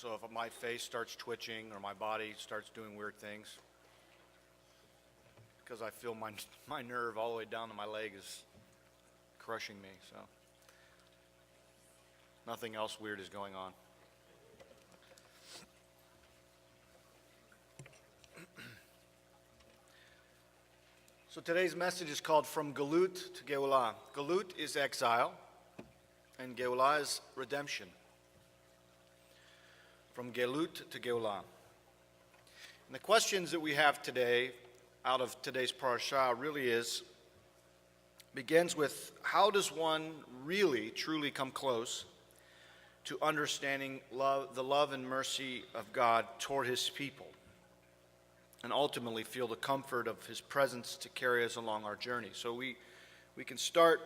So if my face starts twitching or my body starts doing weird things, because I feel my nerve all the way down to my leg is crushing me. So nothing else weird is going on. So today's message is called From Galut to Geulah. Galut is exile, and Geulah is redemption. From Galut to Geulah. And the questions that we have today, out of today's parashah, really begins with, how does one really, truly come close to understanding the love and mercy of God toward his people, and ultimately feel the comfort of his presence to carry us along our journey? So we can start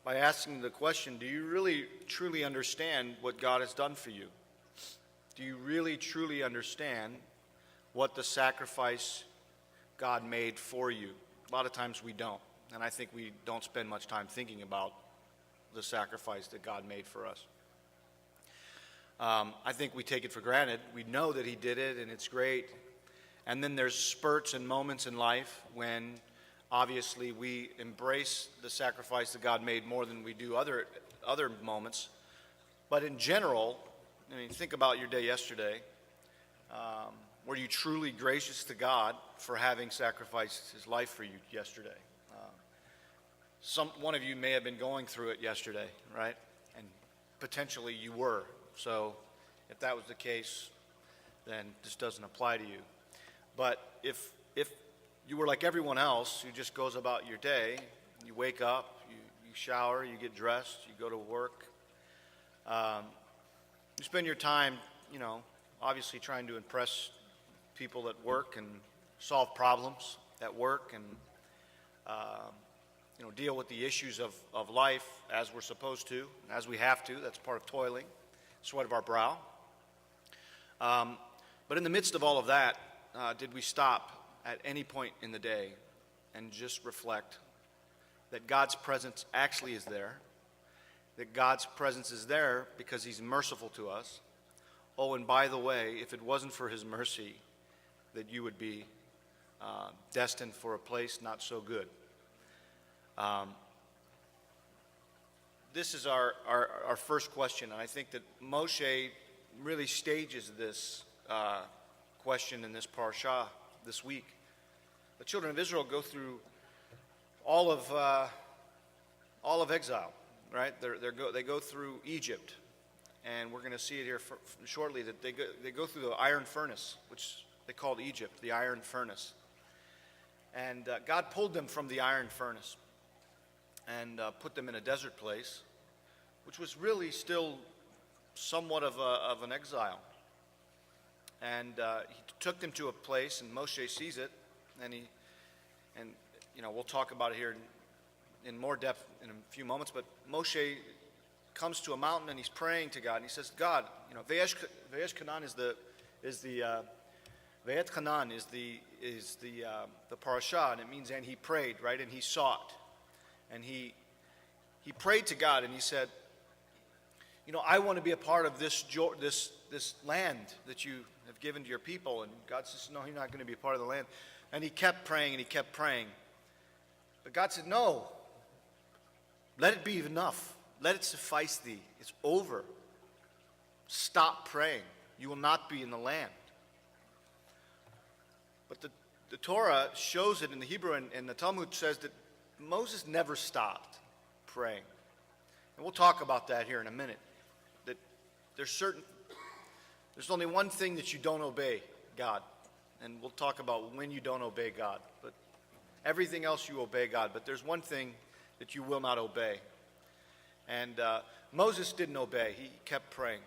by asking the question, do you really truly understand what God has done for you? Do you really truly understand what the sacrifice God made for you? A lot of times we don't, and I think we don't spend much time thinking about the sacrifice that God made for us. I think we take it for granted. We know that he did it, and it's great. And then there's spurts and moments in life when obviously we embrace the sacrifice that God made more than we do other moments. But in general, I mean, think about your day yesterday. Were you truly gracious to God for having sacrificed his life for you yesterday? One of you may have been going through it yesterday, right? And potentially you were. So if that was the case, then this doesn't apply to you. But if you were like everyone else who just goes about your day, you wake up, you shower, you get dressed, you go to work, you spend your time, obviously trying to impress people at work and solve problems at work and, deal with the issues of life as we're supposed to, as we have to. That's part of toiling, sweat of our brow. But in the midst of all of that, did we stop at any point in the day and just reflect that God's presence actually is there, that God's presence is there because he's merciful to us? Oh, and by the way, if it wasn't for his mercy, that you would be destined for a place not so good. This is our first question, and I think that Moshe really stages this question in this parashah this week. The children of Israel go through all of exile, right? They go through Egypt, and we're going to see it here shortly, that they go through the iron furnace, which they called Egypt, the iron furnace. And God pulled them from the iron furnace and put them in a desert place, which was really still somewhat of an exile. And he took them to a place, and Moshe sees it, and we'll talk about it here in more depth in a few moments. But Moshe comes to a mountain, and he's praying to God, and he says, God, Ve'esh Kanan is the Ve'et Kanan is the parashah, and it means, and he prayed, right? And he sought, and he prayed to God, and he said, I want to be a part of this land that you have given to your people. And God says, no, you're not going to be a part of the land. And he kept praying, and he kept praying. But God said, no, let it be enough. Let it suffice thee. It's over. Stop praying. You will not be in the land. But the Torah shows it in the Hebrew, and the Talmud says that Moses never stopped praying. And we'll talk about that here in a minute. That there's only one thing that you don't obey God. And we'll talk about when you don't obey God. But everything else you obey God. But there's one thing that you will not obey. And Moses didn't obey. He kept praying.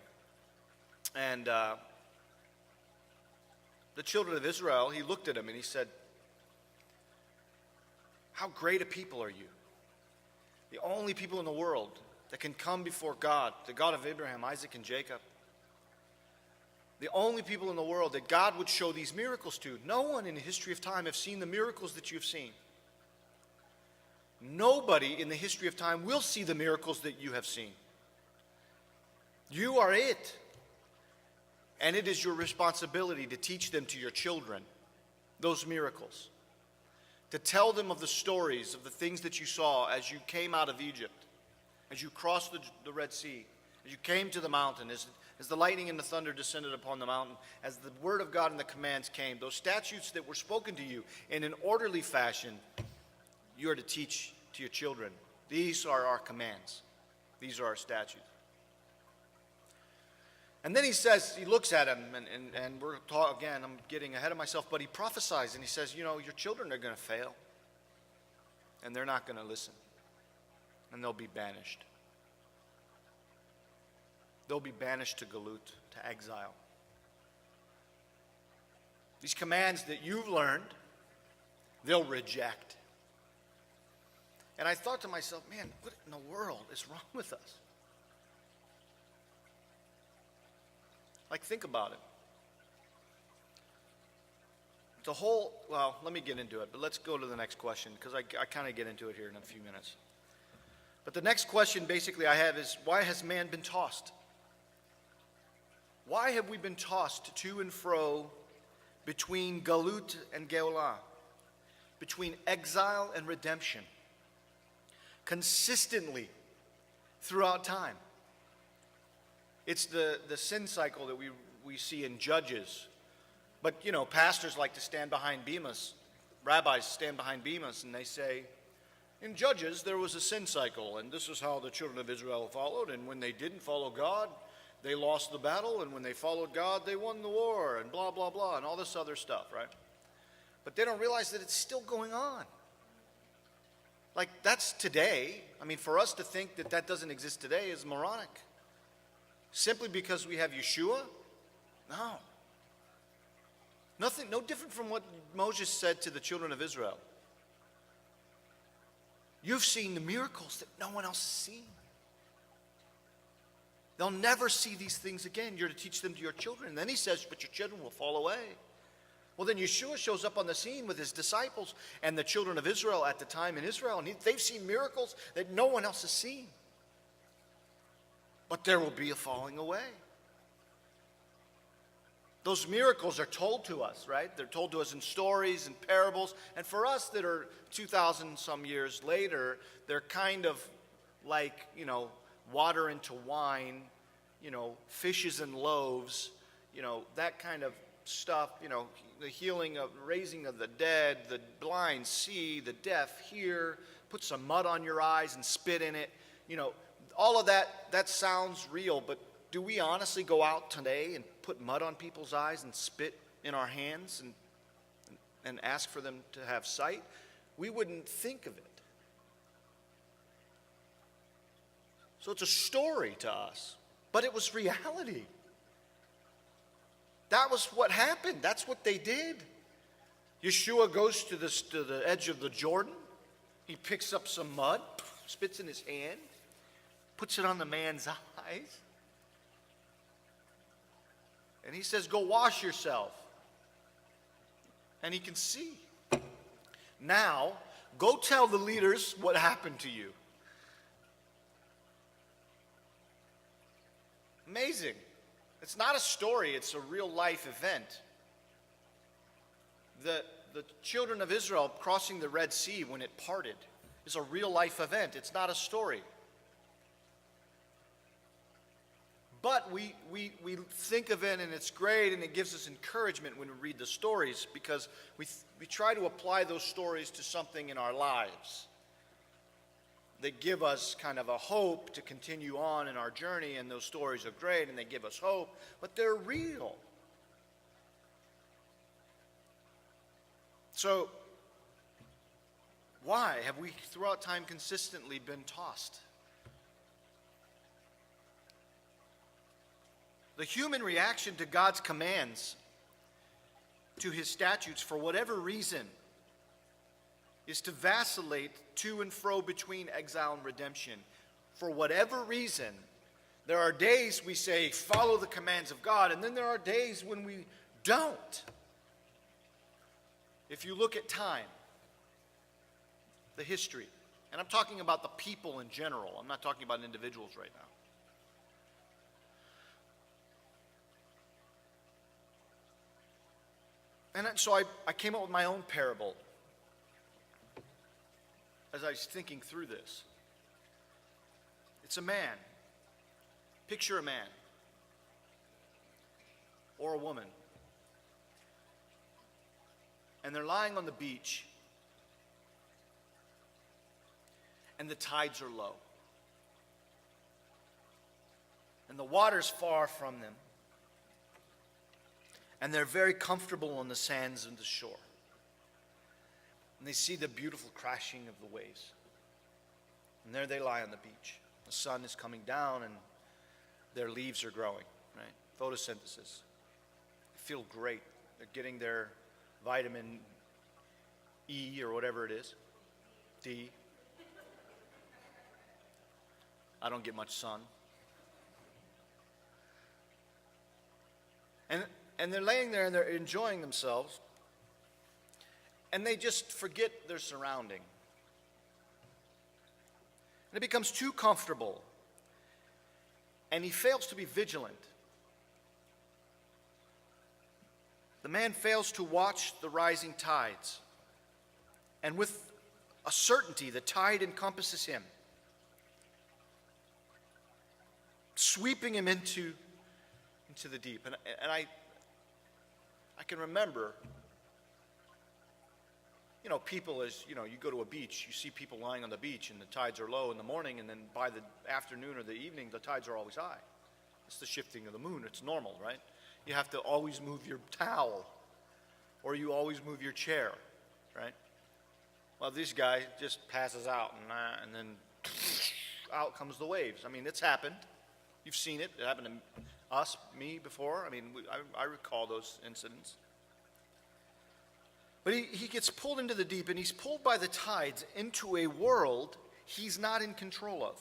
And the children of Israel, he looked at them and he said, how great a people are you? The only people in the world that can come before God, the God of Abraham, Isaac, and Jacob. The only people in the world that God would show these miracles to. No one in the history of time have seen the miracles that you've seen. Nobody in the history of time will see the miracles that you have seen. You are it. And it is your responsibility to teach them to your children, those miracles. To tell them of the stories of the things that you saw as you came out of Egypt, as you crossed the Red Sea, as you came to the mountain, as the lightning and the thunder descended upon the mountain, as the word of God and the commands came, those statutes that were spoken to you in an orderly fashion, you are to teach to your children. These are our commands. These are our statutes. And then he says, he looks at him, and we're again, I'm getting ahead of myself, but he prophesies, and he says, you know, your children are going to fail, and they're not going to listen, and they'll be banished. They'll be banished to Galut, to exile. These commands that you've learned, they'll reject. And I thought to myself, man, what in the world is wrong with us? Like, think about it. Well, let me get into it, but let's go to the next question, because I kind of get into it here in a few minutes. But the next question basically I have is, why has man been tossed? Why have we been tossed to and fro between Galut and Geulah, between exile and redemption, consistently throughout time? It's the sin cycle that we see in Judges. But, you know, pastors like to stand behind bemas, rabbis stand behind bemas, and they say, in Judges there was a sin cycle, and this is how the children of Israel followed, and when they didn't follow God, they lost the battle, and when they followed God, they won the war, and blah, blah, blah, and all this other stuff, right? But they don't realize that it's still going on. Like, that's today. I mean, for us to think that that doesn't exist today is moronic. Simply because we have Yeshua? No. Nothing, no different from what Moses said to the children of Israel. You've seen the miracles that no one else has seen. They'll never see these things again. You're to teach them to your children. And then he says, but your children will fall away. Well, then Yeshua shows up on the scene with his disciples and the children of Israel at the time in Israel, and they've seen miracles that no one else has seen. But there will be a falling away. Those miracles are told to us, right? They're told to us in stories and parables. And for us that are 2,000 some years later, they're kind of like, you know, water into wine, you know, fishes and loaves, you know, that kind of stuff, you know, the healing of, raising of the dead, the blind see, the deaf hear, put some mud on your eyes and spit in it, you know, all of that sounds real, but do we honestly go out today and put mud on people's eyes and spit in our hands and ask for them to have sight? We wouldn't think of it. So it's a story to us, but it was reality. That was what happened. That's what they did. Yeshua goes to the edge of the Jordan. He picks up some mud, spits in his hand, puts it on the man's eyes, and he says, go wash yourself. And he can see. Now, go tell the leaders what happened to you. Amazing. It's not a story, it's a real life event. The children of Israel crossing the Red Sea when it parted is a real life event. It's not a story. But we think of it, and it's great, and it gives us encouragement when we read the stories, because we try to apply those stories to something in our lives. They give us kind of a hope to continue on in our journey, and those stories are great, and they give us hope, but they're real. So, why have we throughout time consistently been tossed? The human reaction to God's commands, to his statutes, for whatever reason, is to vacillate to and fro between exile and redemption. For whatever reason, there are days we say, follow the commands of God, and then there are days when we don't. If you look at time, the history, and I'm talking about the people in general, I'm not talking about individuals right now. And so I came up with my own parable as I was thinking through this. It's a man. Picture a man or a woman. And they're lying on the beach, and the tides are low. And the water's far from them. And they're very comfortable on the sands of the shore. And they see the beautiful crashing of the waves. And there they lie on the beach. The sun is coming down and their leaves are growing, right? Photosynthesis. They feel great. They're getting their vitamin E or whatever it is. D. I don't get much sun. And they're laying there and they're enjoying themselves. And they just forget their surrounding. And it becomes too comfortable. And he fails to be vigilant. The man fails to watch the rising tides. And with a certainty, the tide encompasses him, sweeping him into the deep. And I can remember, people as, you go to a beach, you see people lying on the beach and the tides are low in the morning, and then by the afternoon or the evening, the tides are always high. It's the shifting of the moon. It's normal, right? You have to always move your towel, or you always move your chair, right? Well, this guy just passes out, and then out comes the waves. I mean, it's happened. You've seen it. It happened to us, me, before. I mean, I recall those incidents. But he gets pulled into the deep, and he's pulled by the tides into a world he's not in control of,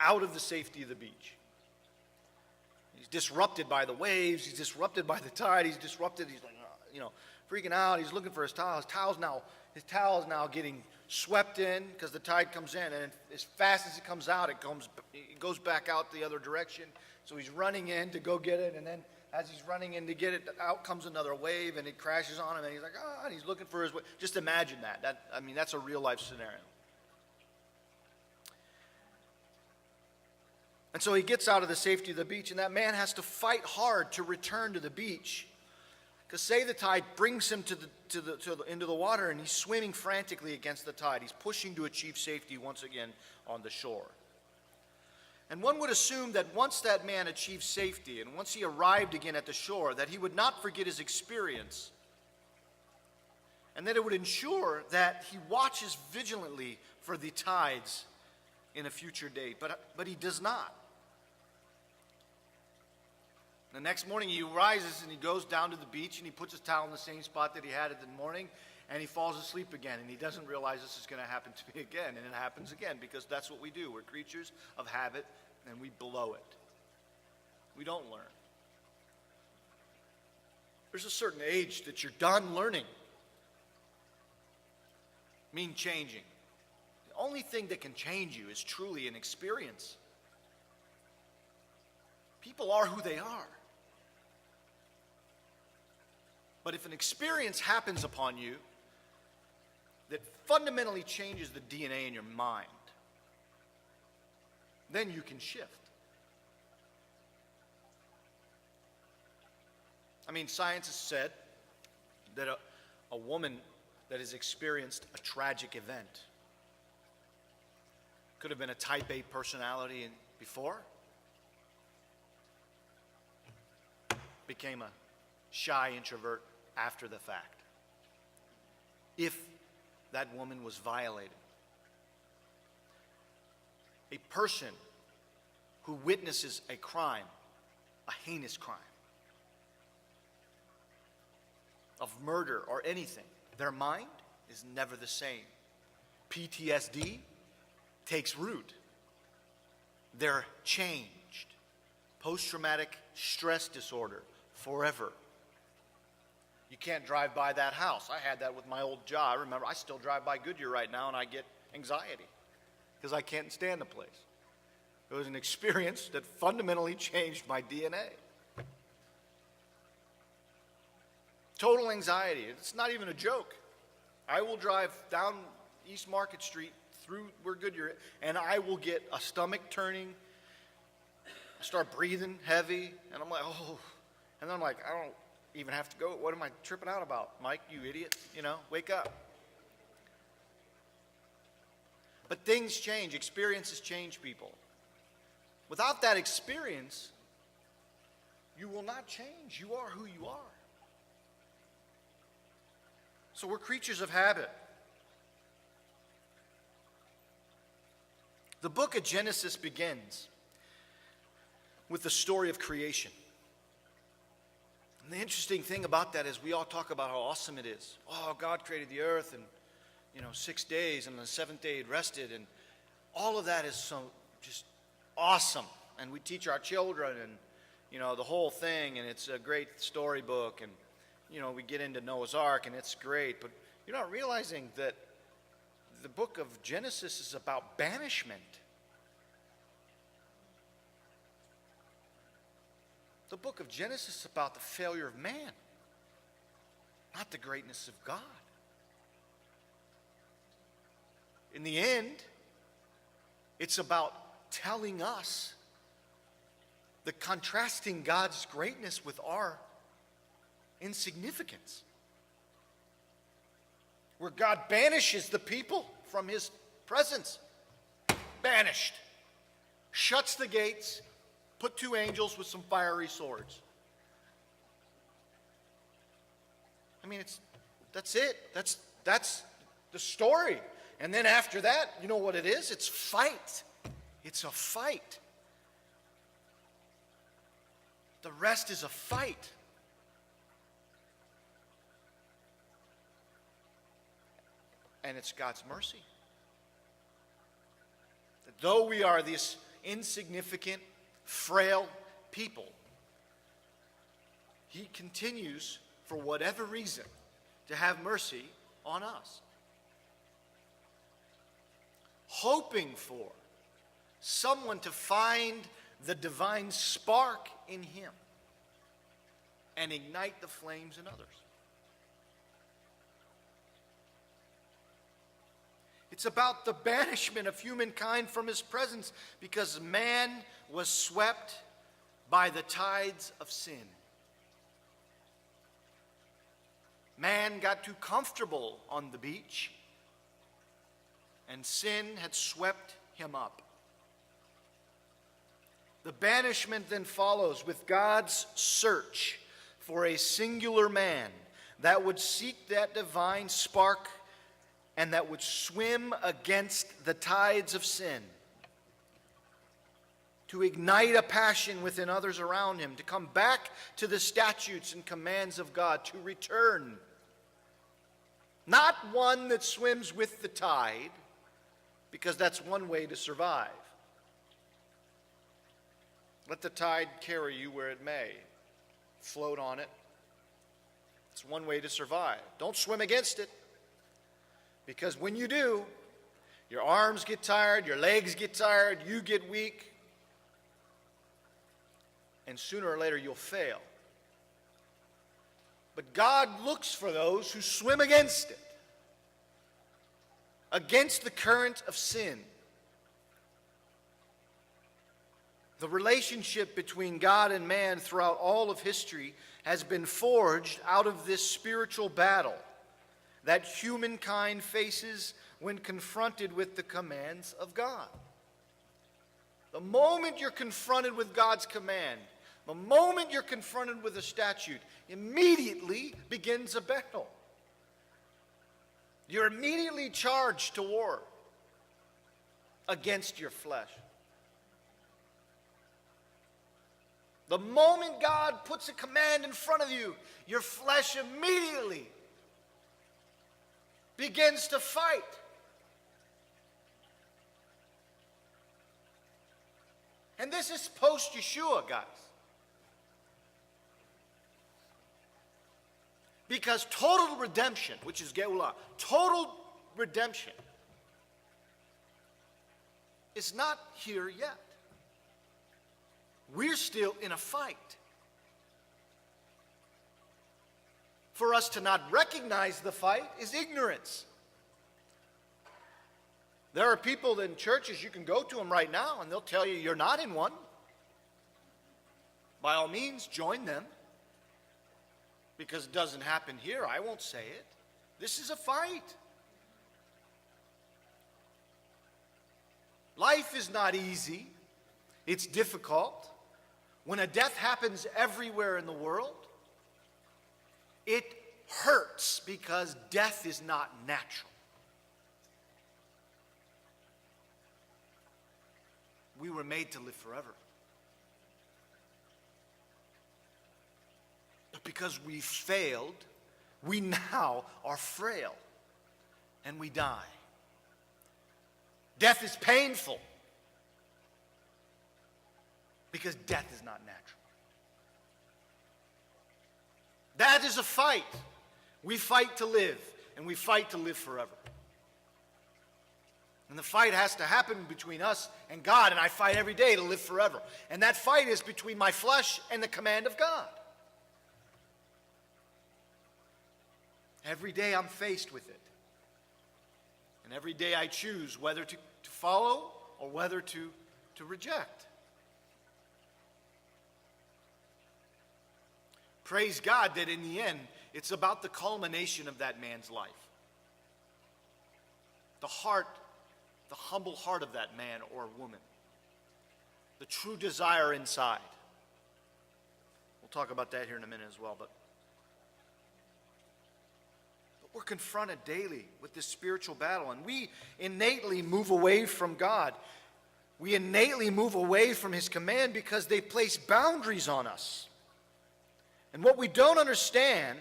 out of the safety of the beach. He's disrupted by the waves. He's disrupted by the tide. He's disrupted. He's like, freaking out. He's looking for his towel. His towel is now getting swept in because the tide comes in, and as fast as it comes out, it goes back out the other direction. So he's running in to go get it, and then as he's running in to get it, out comes another wave, and it crashes on him, and he's like, and he's looking for his way. Just imagine that. That's a real-life scenario. And so he gets out of the safety of the beach, and that man has to fight hard to return to the beach. Because say the tide brings him into the water, and he's swimming frantically against the tide. He's pushing to achieve safety once again on the shore. And one would assume that once that man achieved safety, and once he arrived again at the shore, that he would not forget his experience, and that it would ensure that he watches vigilantly for the tides in a future date. But he does not. The next morning he rises and he goes down to the beach and he puts his towel in the same spot that he had it in the morning, and he falls asleep again, and he doesn't realize this is going to happen to me again, and it happens again, because that's what we do. We're creatures of habit, and we blow it. We don't learn. There's a certain age that you're done learning. Changing. The only thing that can change you is truly an experience. People are who they are. But if an experience happens upon you that fundamentally changes the DNA in your mind, then you can shift. Science has said that a woman that has experienced a tragic event, could have been a type A personality before, became a shy introvert after the fact, if that woman was violated. A person who witnesses a crime, a heinous crime, of murder or anything, their mind is never the same. PTSD takes root. They're changed. Post-traumatic stress disorder, forever. You can't drive by that house. I had that with my old job. I remember I still drive by Goodyear right now and I get anxiety because I can't stand the place. It was an experience that fundamentally changed my DNA. Total anxiety. It's not even a joke. I will drive down East Market Street through where Goodyear, and I will get a stomach turning, start breathing heavy, and I'm like, oh. And then I'm like, I don't even have to go. What am I tripping out about? Mike, you idiot. Wake up. But things change. Experiences change people. Without that experience, you will not change. You are who you are. So we're creatures of habit. The book of Genesis begins with the story of creation. And the interesting thing about that is we all talk about how awesome it is. Oh, God created the earth in 6 days, and on the seventh day He rested, and all of that is so just awesome. And we teach our children, and the whole thing, and it's a great storybook, and we get into Noah's Ark, and it's great. But you're not realizing that the book of Genesis is about banishment. The book of Genesis is about the failure of man, not the greatness of God. In the end, it's about telling us the contrasting God's greatness with our insignificance. Where God banishes the people from His presence. Banished. Shuts the gates. Put 2 angels with some fiery swords. I mean, that's it. That's the story. And then after that, you know what it is? It's fight. It's a fight. The rest is a fight. And it's God's mercy. That though we are this insignificant, frail people, He continues, for whatever reason, to have mercy on us. Hoping for someone to find the divine spark in Him and ignite the flames in others. It's about the banishment of humankind from His presence because man was swept by the tides of sin. Man got too comfortable on the beach, and sin had swept him up. The banishment then follows with God's search for a singular man that would seek that divine spark and that would swim against the tides of sin, to ignite a passion within others around him, to come back to the statutes and commands of God, to return. Not one that swims with the tide, because that's one way to survive. Let the tide carry you where it may. Float on it. It's one way to survive. Don't swim against it. Because when you do, your arms get tired, your legs get tired, you get weak, and sooner or later you'll fail. But God looks for those who swim against it, against the current of sin. The relationship between God and man throughout all of history has been forged out of this spiritual battle that humankind faces when confronted with the commands of God. The moment you're confronted with God's command, the moment you're confronted with a statute, immediately begins a battle. You're immediately charged to war against your flesh. The moment God puts a command in front of you, your flesh immediately begins to fight. And this is post-Yeshua, guys. Because total redemption, which is Geulah, total redemption is not here yet. We're still in a fight. for us to not recognize the fight is ignorance. There are people in churches, you can go to them right now, and they'll tell you you're not in one. By all means, join them. Because it doesn't happen here, I won't say it. This is a fight. Life is not easy. It's difficult. When a death happens everywhere in the world, it hurts because death is not natural. We were made to live forever. But because we failed, we now are frail and we die. Death is painful because death is not natural. That is a fight. We fight to live, and we fight to live forever. And the fight has to happen between us and God, and I fight every day to live forever. And that fight is between my flesh and the command of God. Every day I'm faced with it. And every day I choose whether to follow or whether to reject. Praise God that in the end, it's about the culmination of that man's life. The heart, the humble heart of that man or woman. The true desire inside. We'll talk about that here in a minute as well, but we're confronted daily with this spiritual battle, and we innately move away from God. We innately move away from His command because they place boundaries on us. And what we don't understand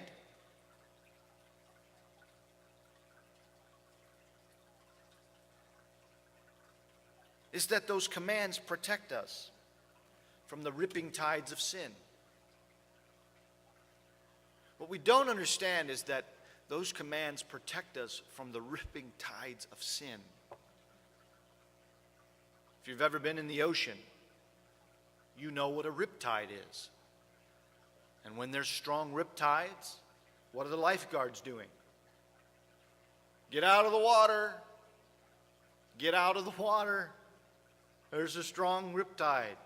is that those commands protect us from the ripping tides of sin. What we don't understand is that those commands protect us from the ripping tides of sin. If you've ever been in the ocean, you know what a riptide is. And when there's strong riptides, what are the lifeguards doing? Get out of the water. Get out of the water. There's a strong riptide.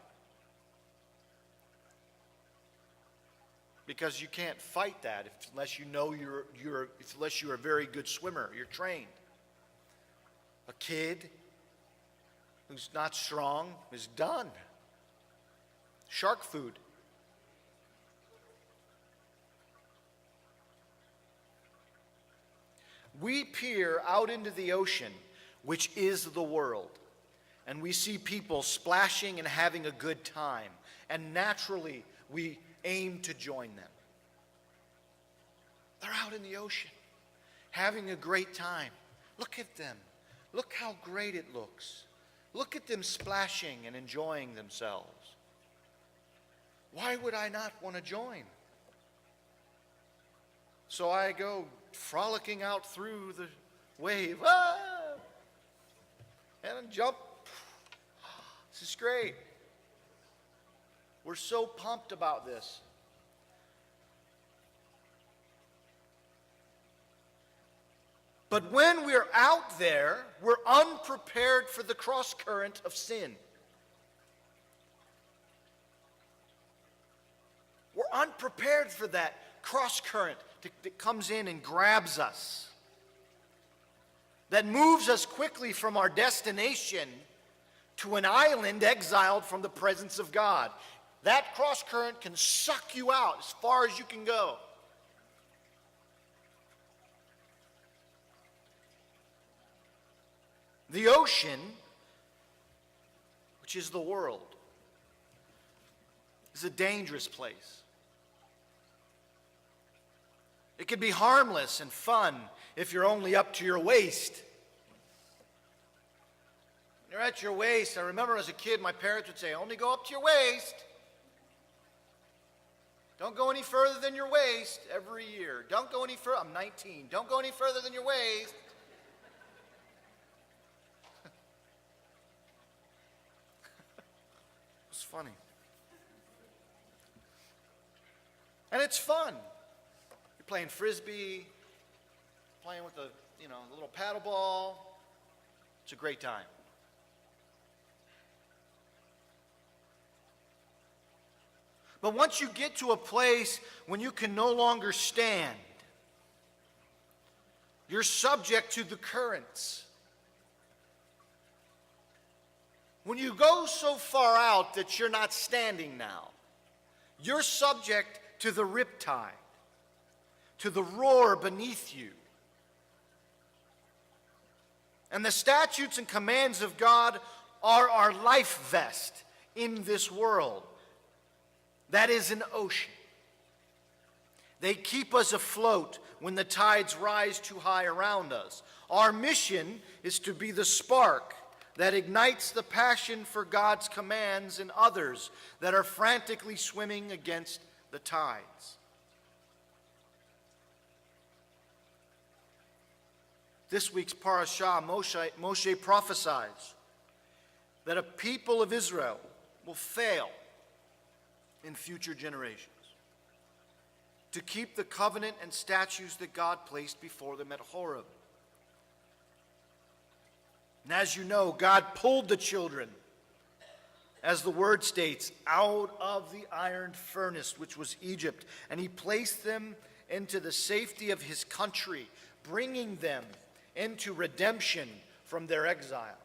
Because you can't fight that unless you know unless you're a very good swimmer, you're trained. A kid who's not strong is done. Shark food. We peer out into the ocean, which is the world, and we see people splashing and having a good time, and naturally we aim to join them. They're out in the ocean, having a great time. Look at them. Look how great it looks. Look at them splashing and enjoying themselves. Why would I not want to join? So I go frolicking out through the wave, and jump. This is great. We're so pumped about this. But when we're out there, we're unprepared for the cross current of sin. We're unprepared for that cross current that comes in and grabs us, that moves us quickly from our destination to an island exiled from the presence of God. That cross current can suck you out as far as you can go. The ocean, which is the world, is a dangerous place. It can be harmless and fun if you're only up to your waist. When you're at your waist, I remember as a kid, my parents would say, only go up to your waist. Don't go any further than your waist every year. Don't go any further. I'm 19. Don't go any further than your waist. It's funny. And it's fun. playing frisbee, playing with the little paddle ball. It's a great time. But once you get to a place when you can no longer stand, you're subject to the currents. When you go so far out that you're not standing now, you're subject to the riptide, to the roar beneath you. And the statutes and commands of God are our life vest in this world. That is an ocean. They keep us afloat when the tides rise too high around us. Our mission is to be the spark that ignites the passion for God's commands in others that are frantically swimming against the tides. This week's parashah, Moshe prophesies that a people of Israel will fail in future generations to keep the covenant and statutes that God placed before them at Horeb. And as you know, God pulled the children, as the word states, out of the iron furnace, which was Egypt, and he placed them into the safety of his country, bringing them into redemption from their exile.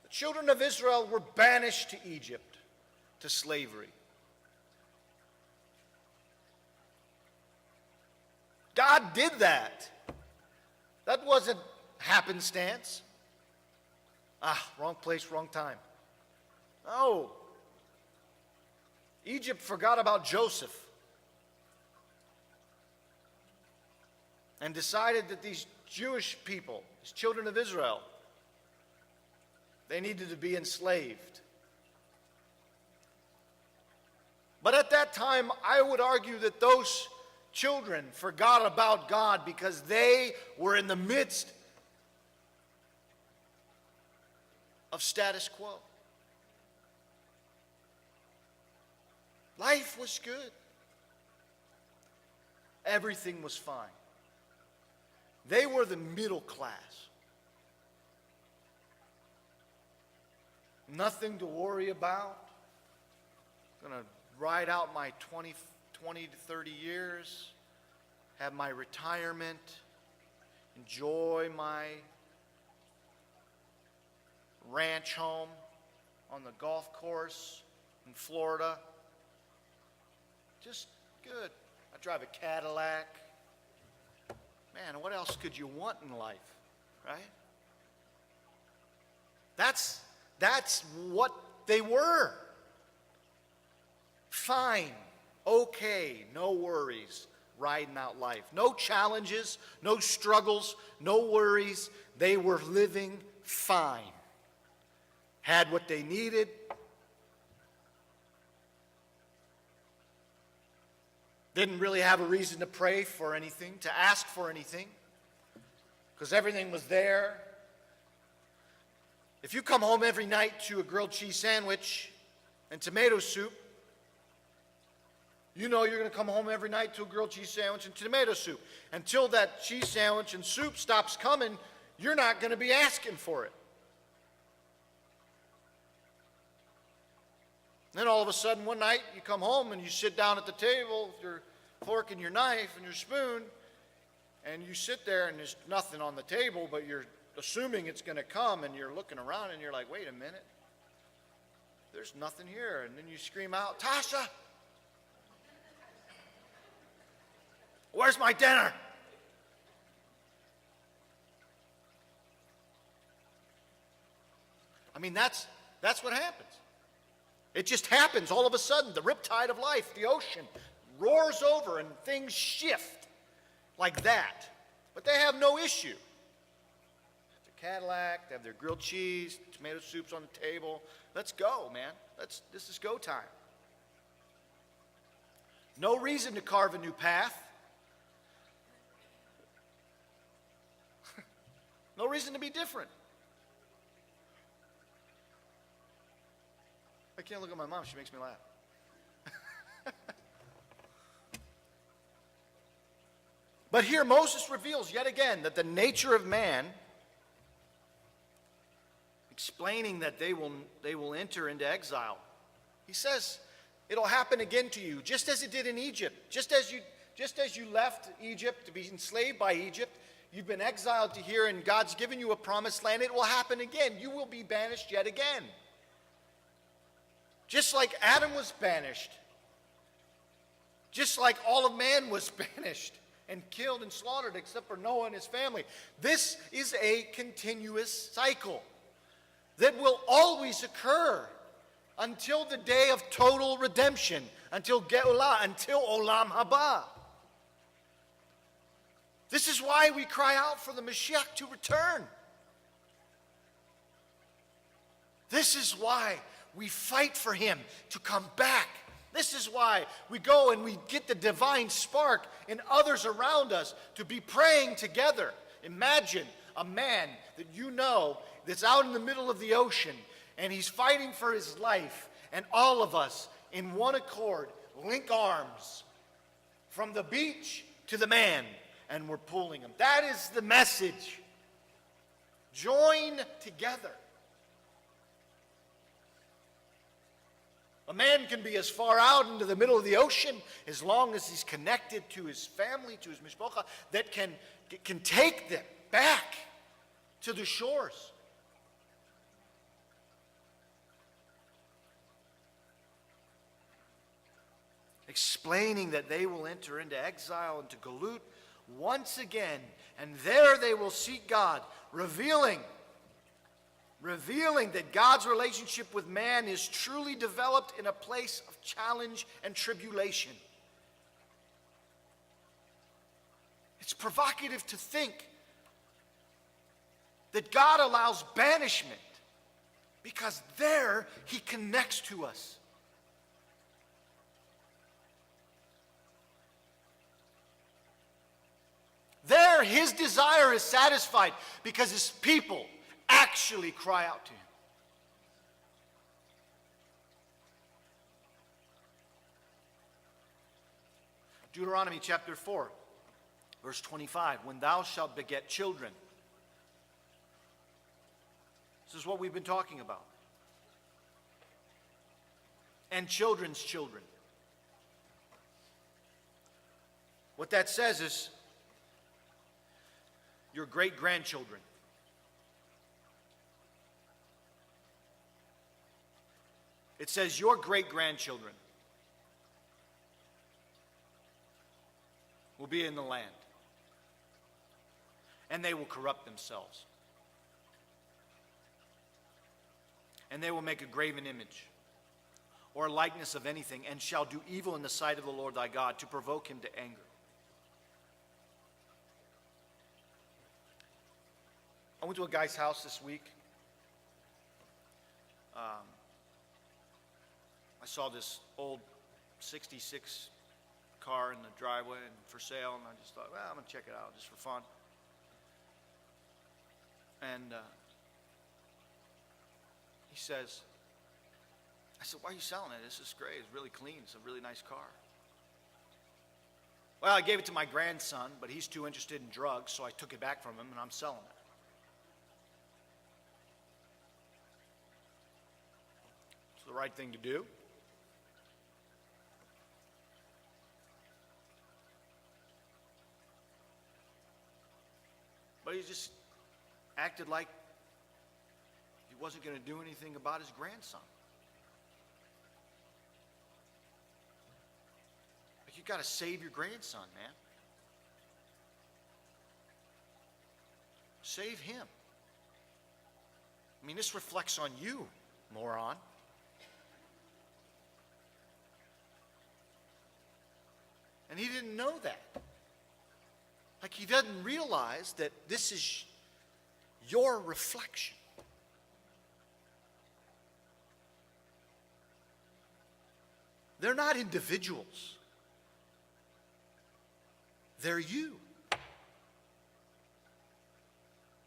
The children of Israel were banished to Egypt, to slavery. God did that. That wasn't happenstance. Wrong place, wrong time. No. Egypt forgot about Joseph and decided that these Jewish people, these children of Israel, they needed to be enslaved. But at that time, I would argue that those children forgot about God because they were in the midst of status quo. Life was good. Everything was fine. They were the middle class. Nothing to worry about. Going to ride out my 20 to 30 years, have my retirement, enjoy my ranch home on the golf course in Florida. Just good. I drive a Cadillac. Man, what else could you want in life, right? That's what they were. Fine, okay, no worries, riding out life. No challenges, no struggles, no worries. They were living fine. Had what they needed. Didn't really have a reason to pray for anything, to ask for anything, because everything was there. If you come home every night to a grilled cheese sandwich and tomato soup, you know you're going to come home every night to a grilled cheese sandwich and tomato soup. Until that cheese sandwich and soup stops coming, you're not going to be asking for it. Then all of a sudden one night you come home and you sit down at the table with your fork and your knife and your spoon, and you sit there and there's nothing on the table, but you're assuming it's going to come, and you're looking around and you're like, wait a minute, there's nothing here. And then you scream out, Tasha, where's my dinner? I mean, that's what happens. It just happens all of a sudden. The riptide of life, the ocean, roars over and things shift like that. But they have no issue. It's a Cadillac, they have their grilled cheese, tomato soup's on the table. Let's go, man. This is go time. No reason to carve a new path. No reason to be different. I can't look at my mom. She makes me laugh. But here Moses reveals yet again that the nature of man, explaining that they will enter into exile. He says, it'll happen again to you, just as it did in Egypt. Just as you left Egypt to be enslaved by Egypt, you've been exiled to here, and God's given you a promised land. It will happen again. You will be banished yet again. Just like Adam was banished. Just like all of man was banished and killed and slaughtered except for Noah and his family. This is a continuous cycle that will always occur until the day of total redemption, until Geulah, until Olam Haba. This is why we cry out for the Mashiach to return. This is why we fight for him to come back. This is why we go and we get the divine spark in others around us to be praying together. Imagine a man that you know that's out in the middle of the ocean and he's fighting for his life, and all of us in one accord link arms from the beach to the man, and we're pulling him. That is the message. Join together. A man can be as far out into the middle of the ocean as long as he's connected to his family, to his mishpocha, that can take them back to the shores. Explaining that they will enter into exile, into Galut once again, and there they will seek God, revealing that God's relationship with man is truly developed in a place of challenge and tribulation. It's provocative to think that God allows banishment because there he connects to us. There his desire is satisfied because his people actually cry out to him. Deuteronomy chapter 4, verse 25. When thou shalt beget children. This is what we've been talking about. And children's children. What that says is your great-grandchildren. It says your great-grandchildren will be in the land, and they will corrupt themselves. And they will make a graven image or a likeness of anything, and shall do evil in the sight of the Lord thy God, to provoke him to anger. I went to a guy's house this week. I saw this old 66 car in the driveway and for sale, and I just thought, well, I'm going to check it out just for fun. And he says, I said, why are you selling it? This is great. It's really clean. It's a really nice car. Well, I gave it to my grandson, but he's too interested in drugs, so I took it back from him, and I'm selling it. It's the right thing to do. But he just acted like he wasn't going to do anything about his grandson. Like, you got to save your grandson, man. Save him. I mean, this reflects on you, moron. And he didn't know that. Like, he doesn't realize that this is your reflection. They're not individuals. They're you.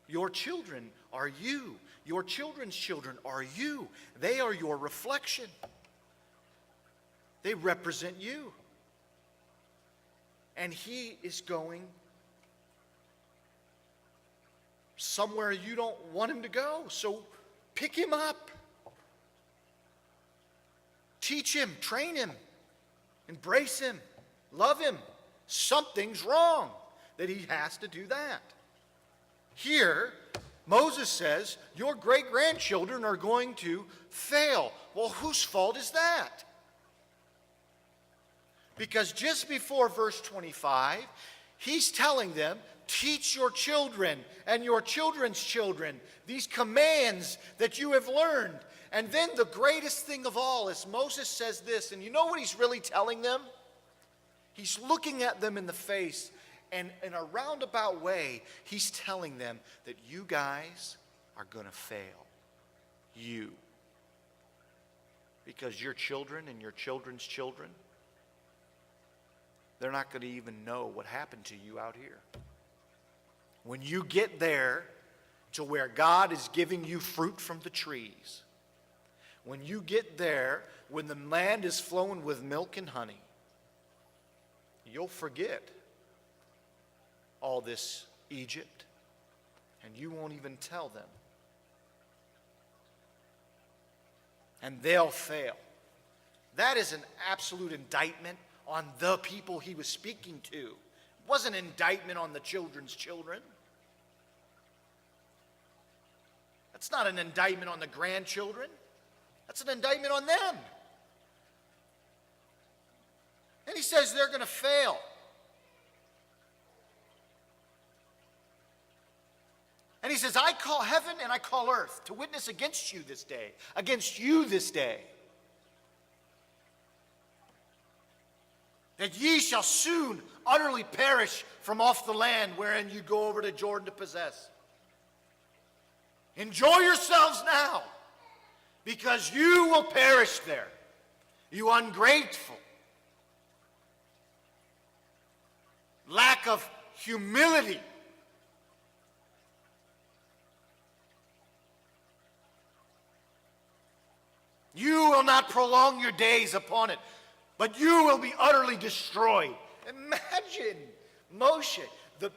Your children are you. Your children's children are you. They are your reflection. They represent you. And he is going somewhere you don't want him to go. So pick him up. Teach him, train him, embrace him, love him. Something's wrong that he has to do that. Here, Moses says, your great-grandchildren are going to fail. Well, whose fault is that? Because just before verse 25, he's telling them, teach your children and your children's children these commands that you have learned. And then the greatest thing of all is Moses says this, and you know what he's really telling them? He's looking at them in the face, and in a roundabout way, he's telling them that you guys are going to fail. You. Because your children and your children's children, they're not going to even know what happened to you out here. When you get there to where God is giving you fruit from the trees, when you get there, when the land is flowing with milk and honey, you'll forget all this Egypt, and you won't even tell them. And they'll fail. That is an absolute indictment on the people he was speaking to. It wasn't an indictment on the children's children. That's not an indictment on the grandchildren. That's an indictment on them. And he says they're going to fail. And he says, I call heaven and I call earth to witness against you this day, against you this day, that ye shall soon utterly perish from off the land wherein you go over to Jordan to possess. Enjoy yourselves now, because you will perish there, you ungrateful. Lack of humility. You will not prolong your days upon it, but you will be utterly destroyed. Imagine Moshe, the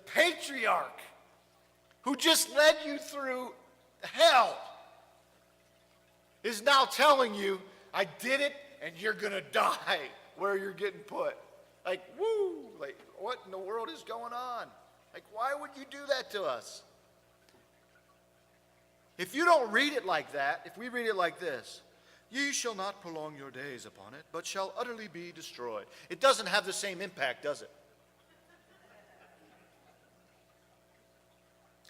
patriarch, who just led you through hell, is now telling you, I did it and you're going to die where you're getting put. Like, woo, like what in the world is going on? Like, why would you do that to us? If you don't read it like that, if we read it like this, ye shall not prolong your days upon it, but shall utterly be destroyed. It doesn't have the same impact, does it?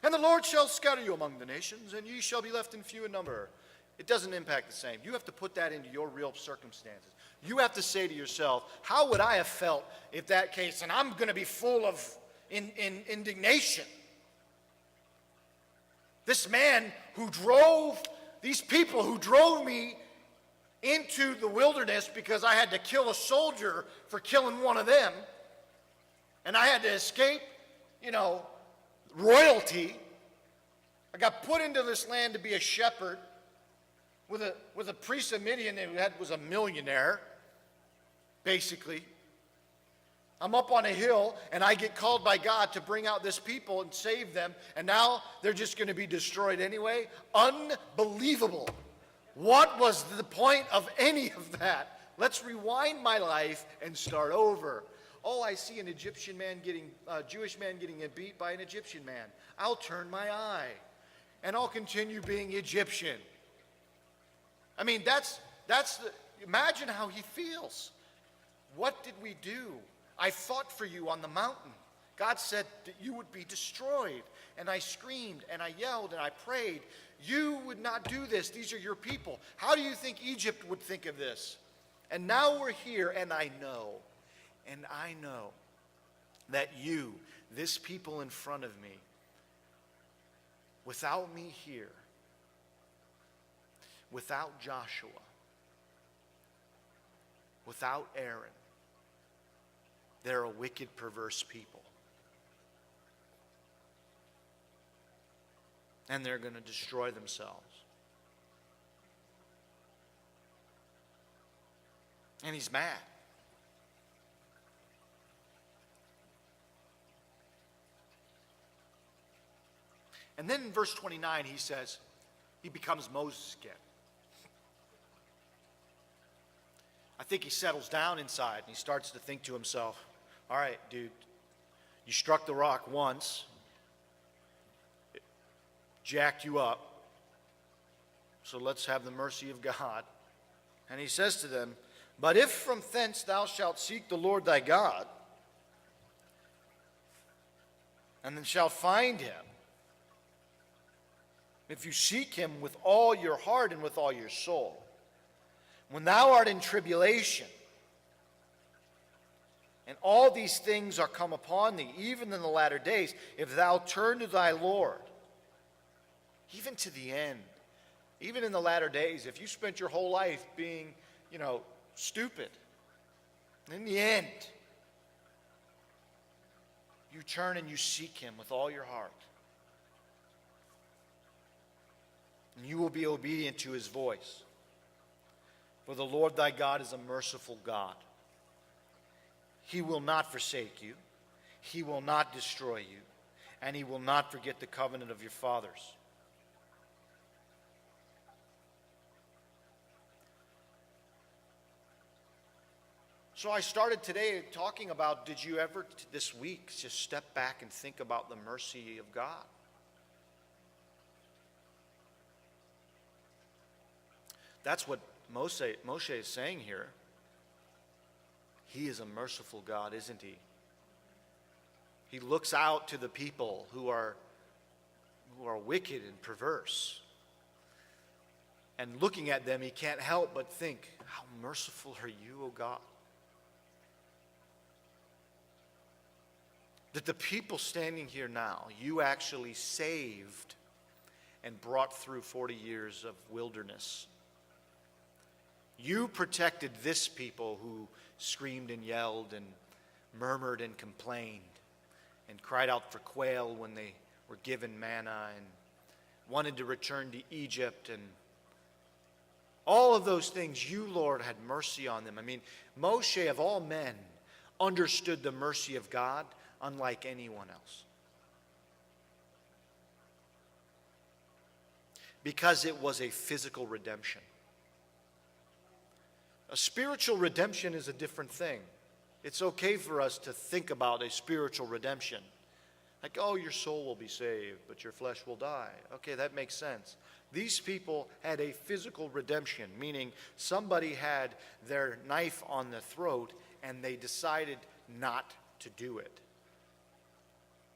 And the Lord shall scatter you among the nations, and ye shall be left in few in number. It doesn't impact the same. You have to put that into your real circumstances. You have to say to yourself, how would I have felt if that case, and I'm going to be full of indignation. This man who drove, these people who drove me into the wilderness because I had to kill a soldier for killing one of them, and I had to escape, royalty. I got put into this land to be a shepherd with a priest of Midian who was a millionaire, basically. I'm up on a hill, and I get called by God to bring out this people and save them, and now they're just going to be destroyed anyway? Unbelievable. What was the point of any of that? Let's rewind my life and start over. Oh, I see an Egyptian man Jewish man getting beat by an Egyptian man. I'll turn my eye, and I'll continue being Egyptian. I mean, imagine how he feels. What did we do? I fought for you on the mountain. God said that you would be destroyed. And I screamed and I yelled and I prayed. You would not do this. These are your people. How do you think Egypt would think of this? And now we're here, and I know that you, this people in front of me, without me here, without Joshua, without Aaron, they're a wicked, perverse people. And they're going to destroy themselves. And he's mad. And then in verse 29, he says, he becomes Moses again. I think he settles down inside and he starts to think to himself, all right, dude, you struck the rock once, it jacked you up, so let's have the mercy of God. And he says to them, but if from thence thou shalt seek the Lord thy God, and then shalt find him, if you seek him with all your heart and with all your soul, when thou art in tribulation, and all these things are come upon thee, even in the latter days, if thou turn to thy Lord, even to the end, even in the latter days, if you spent your whole life being, stupid, in the end, you turn and you seek him with all your heart, and you will be obedient to his voice. For the Lord thy God is a merciful God. He will not forsake you. He will not destroy you. And he will not forget the covenant of your fathers. So I started today talking about, did you ever this week just step back and think about the mercy of God? That's what Moshe is saying here. He is a merciful God, isn't he? He looks out to the people who are wicked and perverse. And looking at them, he can't help but think, how merciful are you, O God? That the people standing here now, you actually saved and brought through 40 years of wilderness. You protected this people who screamed and yelled and murmured and complained and cried out for quail when they were given manna and wanted to return to Egypt, and all of those things. You, Lord, had mercy on them. I mean, Moshe, of all men, understood the mercy of God unlike anyone else. Because it was a physical redemption. A spiritual redemption is a different thing. It's okay for us to think about a spiritual redemption. Like, oh, your soul will be saved, but your flesh will die. Okay, that makes sense. These people had a physical redemption, meaning somebody had their knife on the throat and they decided not to do it.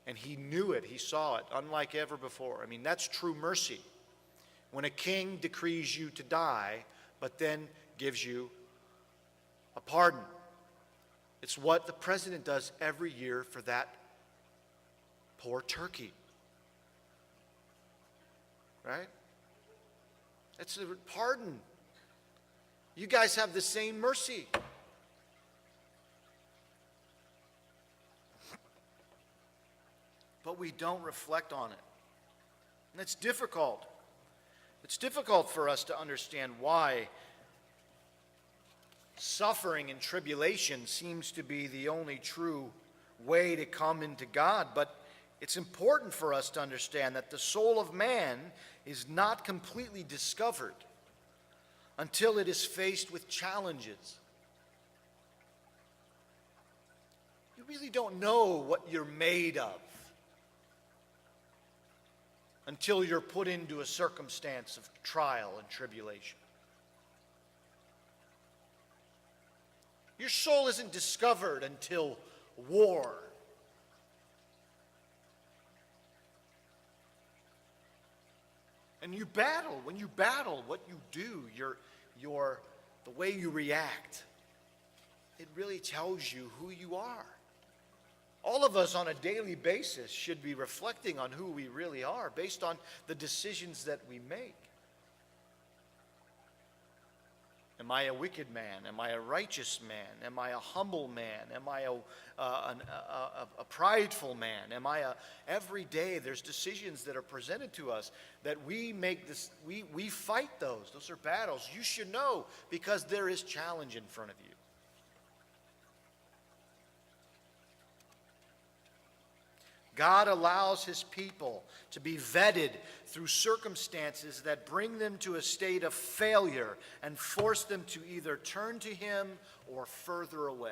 And he knew it, he saw it, unlike ever before. I mean, that's true mercy. When a king decrees you to die, but then gives you a pardon. It's what the president does every year for that poor turkey. Right? It's a pardon. You guys have the same mercy. But we don't reflect on it. And it's difficult. It's difficult for us to understand why suffering and tribulation seems to be the only true way to come into God. But it's important for us to understand that the soul of man is not completely discovered until it is faced with challenges. You really don't know what you're made of until you're put into a circumstance of trial and tribulation. Your soul isn't discovered until war. And you battle. When you battle, what you do, the way you react, it really tells you who you are. All of us on a daily basis should be reflecting on who we really are based on the decisions that we make. Am I a wicked man? Am I a righteous man? Am I a humble man? Am I a prideful man? Every day there's decisions that are presented to us that we make this, we fight those. Those are battles. You should know because there is challenge in front of you. God allows his people to be vetted through circumstances that bring them to a state of failure and force them to either turn to him or further away.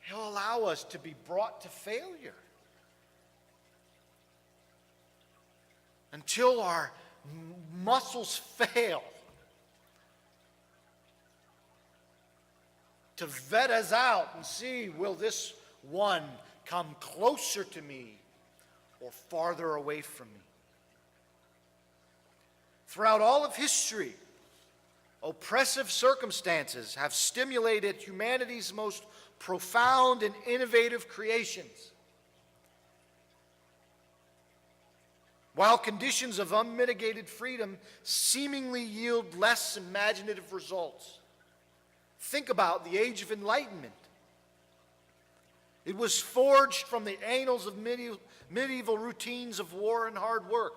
He'll allow us to be brought to failure until our muscles fail to vet us out and see, will this one come closer to me or farther away from me? Throughout all of history, oppressive circumstances have stimulated humanity's most profound and innovative creations, while conditions of unmitigated freedom seemingly yield less imaginative results. Think about the Age of Enlightenment. It was forged from the annals of medieval routines of war and hard work.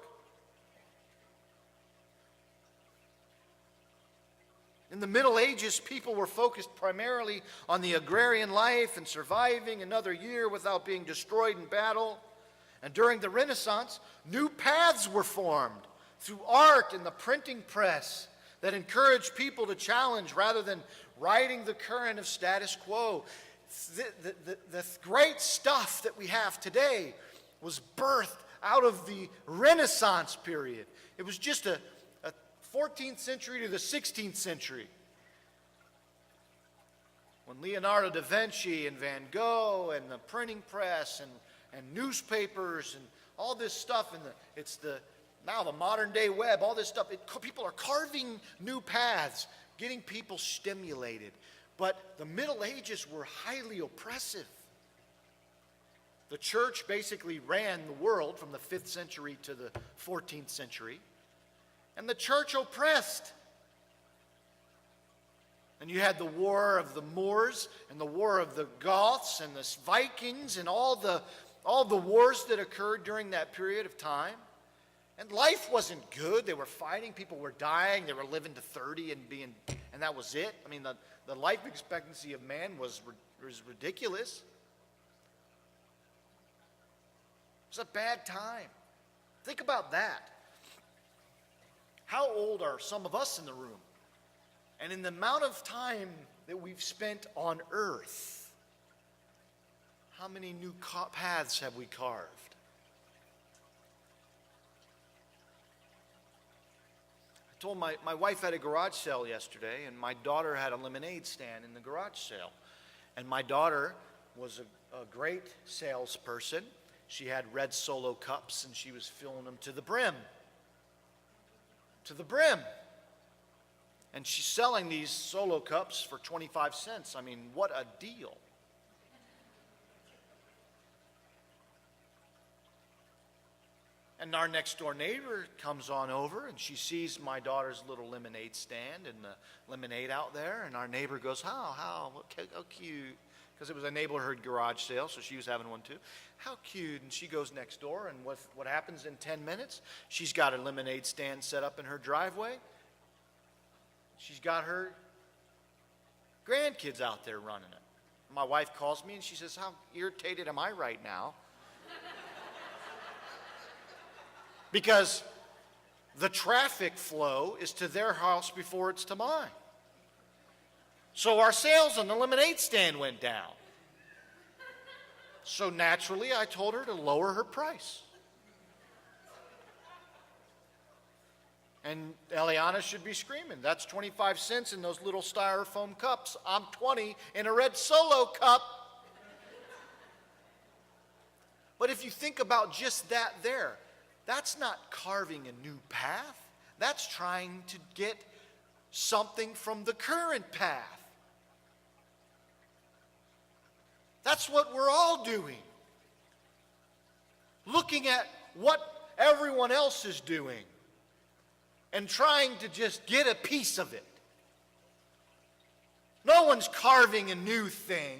In the Middle Ages, people were focused primarily on the agrarian life and surviving another year without being destroyed in battle. And during the Renaissance, new paths were formed through art and the printing press that encouraged people to challenge rather than riding the current of status quo. The great stuff that we have today was birthed out of the Renaissance period. It was just a 14th century to the 16th century, when Leonardo da Vinci and Van Gogh and the printing press and newspapers and all this stuff, and now the modern day web, all this stuff, people are carving new paths, getting people stimulated. But the Middle Ages were highly oppressive. The church basically ran the world from the 5th century to the 14th century. And the church oppressed. And you had the war of the Moors and the war of the Goths and the Vikings and all the wars that occurred during that period of time. And life wasn't good. They were fighting. People were dying. They were living to 30 and that was it. I mean, the life expectancy of man was ridiculous. It was a bad time. Think about that. How old are some of us in the room? And in the amount of time that we've spent on earth, how many new paths have we carved? I told my wife had a garage sale yesterday, and my daughter had a lemonade stand in the garage sale. And my daughter was a great salesperson. She had red Solo cups, and she was filling them to the brim. To the brim. And she's selling these Solo cups for 25 cents. I mean, what a deal. And our next door neighbor comes on over, and she sees my daughter's little lemonade stand and the lemonade out there. And our neighbor goes, how cute. Because it was a neighborhood garage sale, so she was having one too. How cute. And she goes next door, and what happens in 10 minutes? She's got a lemonade stand set up in her driveway. She's got her grandkids out there running it. My wife calls me, and she says, how irritated am I right now? Because the traffic flow is to their house before it's to mine. So our sales on the lemonade stand went down. So naturally, I told her to lower her price. And Eliana should be screaming, that's 25 cents in those little styrofoam cups. I'm 20 in a red Solo cup. But if you think about just that there, that's not carving a new path. That's trying to get something from the current path. That's what we're all doing. Looking at what everyone else is doing and trying to just get a piece of it. No one's carving a new thing.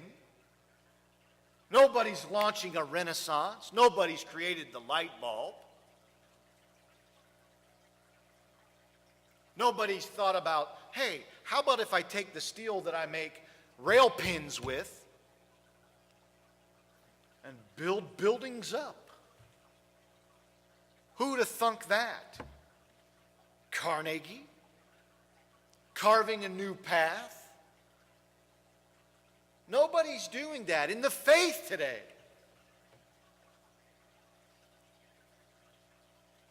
Nobody's launching a renaissance. Nobody's created the light bulb. Nobody's thought about, hey, how about if I take the steel that I make rail pins with and build buildings up. Who'd have thunk that? Carnegie? Carving a new path? Nobody's doing that in the faith today.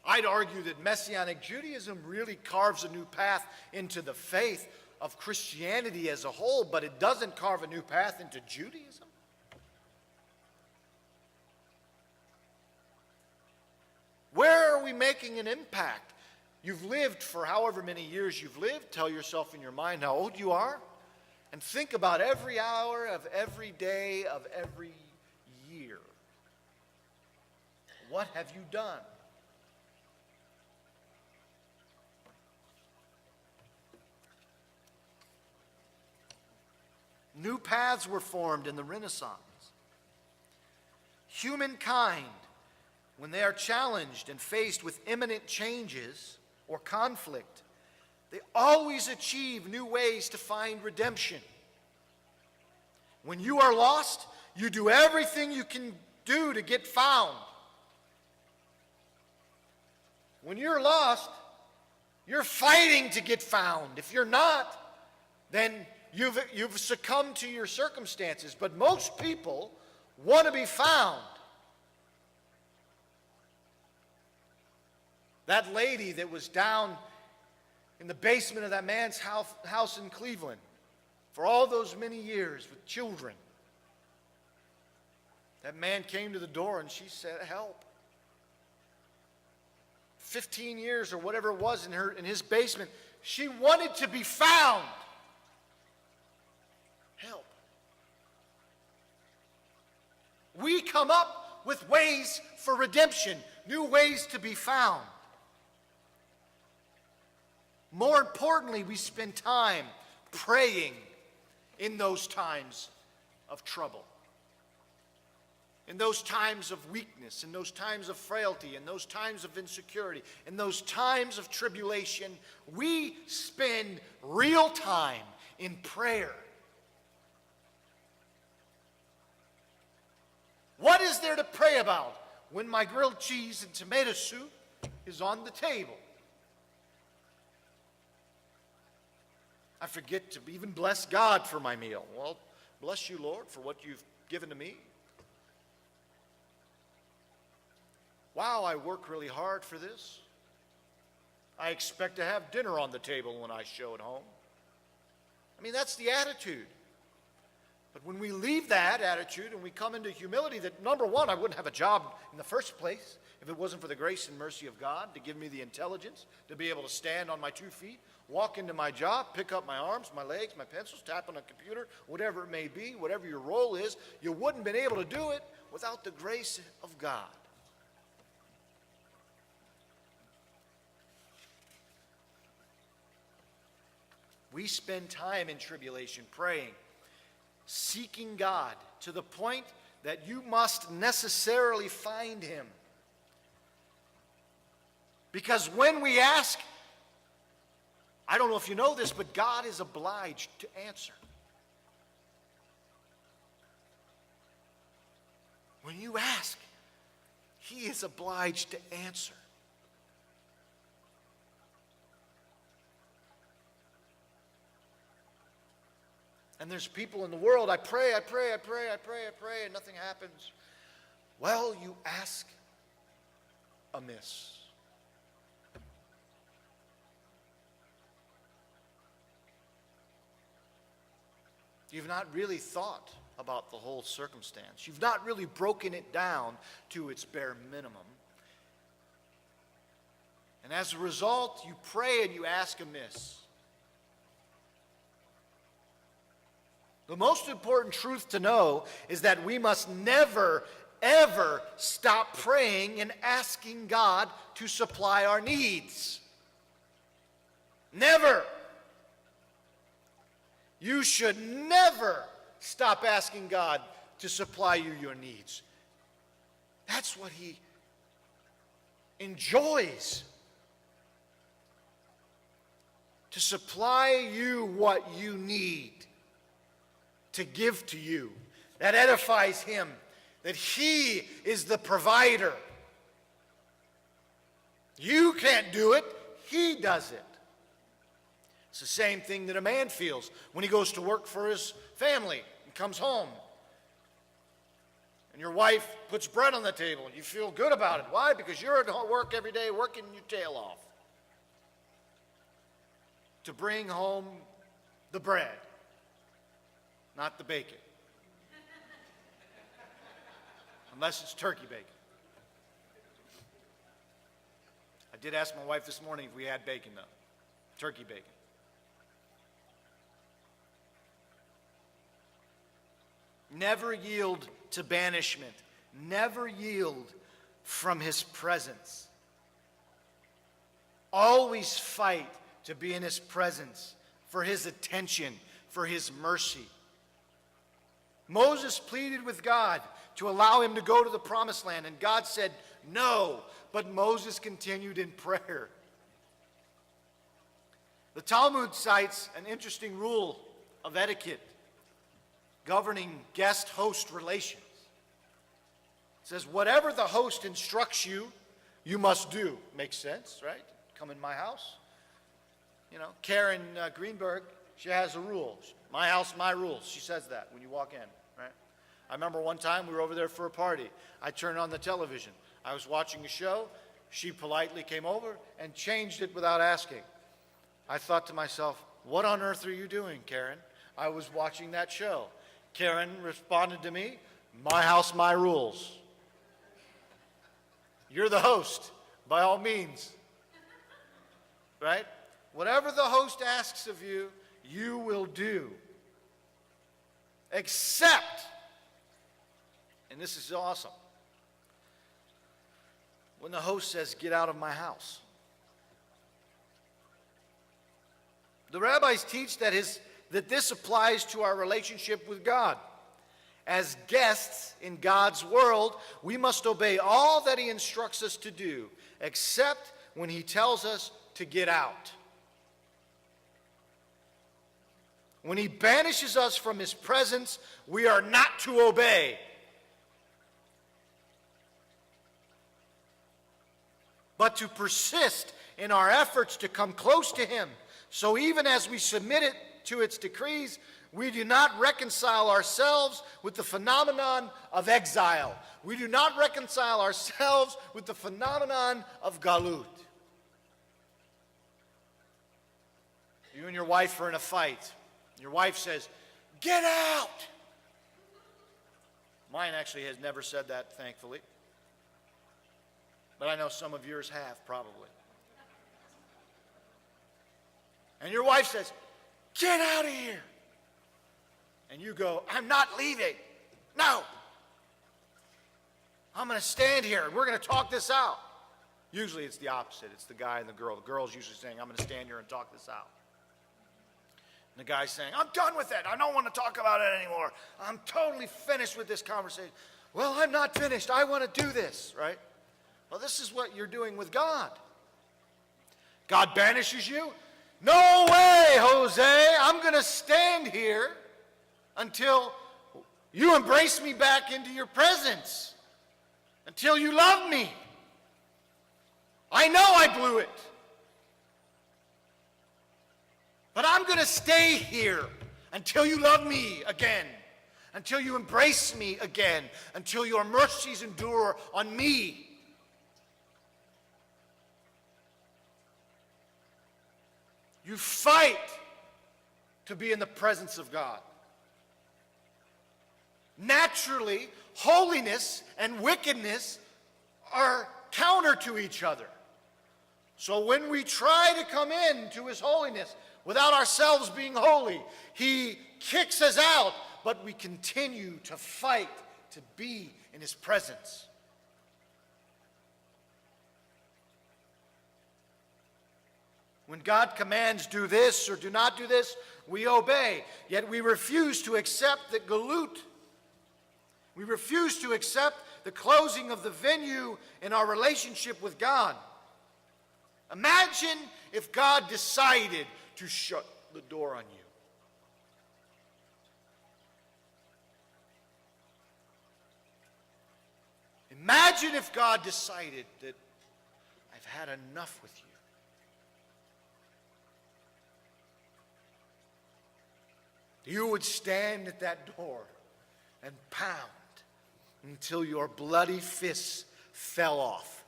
I'd argue that Messianic Judaism really carves a new path into the faith of Christianity as a whole, but it doesn't carve a new path into Judaism. Where are we making an impact? You've lived for however many years you've lived. Tell yourself in your mind how old you are. And think about every hour of every day of every year. What have you done? New paths were formed in the Renaissance. Humankind, when they are challenged and faced with imminent changes or conflict, they always achieve new ways to find redemption. When you are lost, you do everything you can do to get found. When you're lost, you're fighting to get found. If you're not, then you've succumbed to your circumstances. But most people want to be found. That lady that was down in the basement of that man's house in Cleveland for all those many years with children. That man came to the door and she said, help. 15 years or whatever it was in his basement, she wanted to be found. Help. We come up with ways for redemption, new ways to be found. More importantly, we spend time praying in those times of trouble, in those times of weakness, in those times of frailty, in those times of insecurity, in those times of tribulation. We spend real time in prayer. What is there to pray about when my grilled cheese and tomato soup is on the table? I forget to even bless God for my meal. Well, bless you, Lord, for what you've given to me. Wow, I work really hard for this. I expect to have dinner on the table when I show at home. I mean, that's the attitude. But when we leave that attitude and we come into humility that, number one, I wouldn't have a job in the first place if it wasn't for the grace and mercy of God to give me the intelligence to be able to stand on my 2 feet, walk into my job, pick up my arms, my legs, my pencils, tap on a computer, whatever it may be, whatever your role is. You wouldn't have been able to do it without the grace of God. We spend time in tribulation praying, seeking God to the point that you must necessarily find him. Because when we ask, I don't know if you know this, but God is obliged to answer. When you ask, he is obliged to answer. And there's people in the world, I pray, and nothing happens. Well, you ask amiss. You've not really thought about the whole circumstance. You've not really broken it down to its bare minimum. And as a result, you pray and you ask amiss. The most important truth to know is that we must never, ever stop praying and asking God to supply our needs. Never. You should never stop asking God to supply you your needs. That's what he enjoys. To supply you what you need. To give to you. That edifies him. that He is the provider. You can't do it. He does it. It's the same thing that a man feels when he goes to work for his family and comes home. And your wife puts bread on the table and you feel good about it. Why? Because you're at work every day working your tail off to bring home the bread, not the bacon. Unless it's turkey bacon. I did ask my wife this morning if we had bacon, though. Turkey bacon. Never yield to banishment. Never yield from His presence. Always fight to be in His presence, for His attention, for His mercy. Moses pleaded with God to allow him to go to the promised land, and God said no, but Moses continued in prayer. The Talmud cites an interesting rule of etiquette governing guest-host relations. It says, whatever the host instructs you, you must do. Makes sense, right? Come in my house. You know, Karen Greenberg, she has a rule. My house, my rules. She says that when you walk in, right? I remember one time we were over there for a party. I turned on the television. I was watching a show. She politely came over and changed it without asking. I thought to myself, what on earth are you doing, Karen? I was watching that show. Karen responded to me, my house, my rules. You're the host, by all means. Right? Whatever the host asks of you, you will do. Except, and this is awesome, when the host says, get out of my house. The rabbis teach that this applies to our relationship with God. As guests in God's world, we must obey all that He instructs us to do, except when He tells us to get out. When He banishes us from His presence, we are not to obey. But to persist in our efforts to come close to Him. So even as we submit it to its decrees, we do not reconcile ourselves with the phenomenon of exile. We do not reconcile ourselves with the phenomenon of Galut. You and your wife are in a fight. Your wife says, get out! Mine actually has never said that, thankfully. But I know some of yours have, probably. And your wife says, get out of here! And you go, I'm not leaving. No! I'm going to stand here, and we're going to talk this out. Usually it's the opposite. It's the guy and the girl. The girl's usually saying, I'm going to stand here and talk this out. And the guy's saying, I'm done with it. I don't want to talk about it anymore. I'm totally finished with this conversation. Well, I'm not finished. I want to do this, right? Well, this is what you're doing with God. God banishes you. No way, Jose. I'm going to stand here until you embrace me back into your presence. Until you love me. I know I blew it. But I'm going to stay here until you love me again. Until you embrace me again. Until your mercies endure on me. You fight to be in the presence of God. Naturally, holiness and wickedness are counter to each other. So when we try to come into His holiness without ourselves being holy, He kicks us out, but we continue to fight to be in His presence. When God commands do this or do not do this, we obey. Yet we refuse to accept the galut. We refuse to accept the closing of the venue in our relationship with God. Imagine if God decided to shut the door on you. Imagine if God decided that I've had enough with you. You would stand at that door and pound until your bloody fists fell off.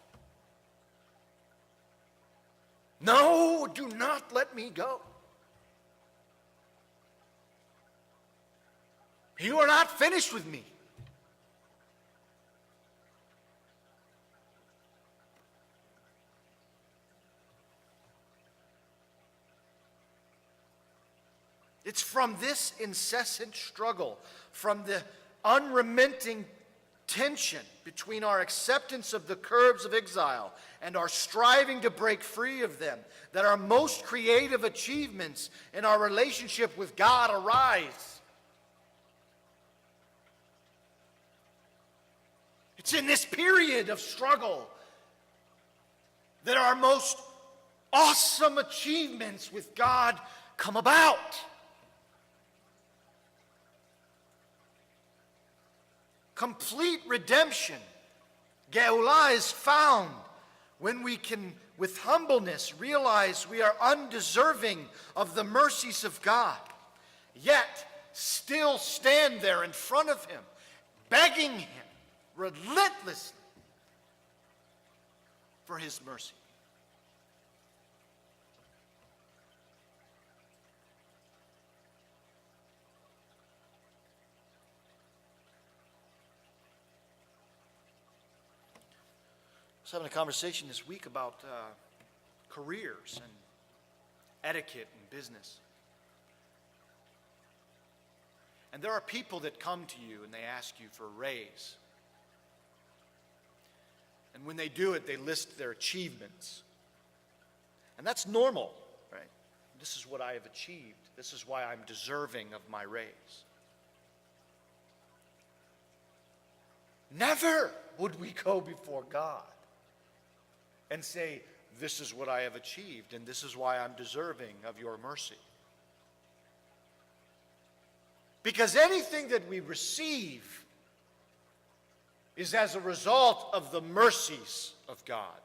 No, do not let me go. You are not finished with me. It's from this incessant struggle, from the unremitting tension between our acceptance of the curbs of exile and our striving to break free of them, that our most creative achievements in our relationship with God arise. It's in this period of struggle that our most awesome achievements with God come about. Complete redemption, Geulah, is found when we can, with humbleness, realize we are undeserving of the mercies of God, yet still stand there in front of Him, begging Him relentlessly for His mercy. I was having a conversation this week about careers and etiquette and business. And there are people that come to you and they ask you for a raise. And when they do it, they list their achievements. And that's normal, right? This is what I have achieved. This is why I'm deserving of my raise. Never would we go before God and say, this is what I have achieved, and this is why I'm deserving of your mercy. Because anything that we receive is as a result of the mercies of God,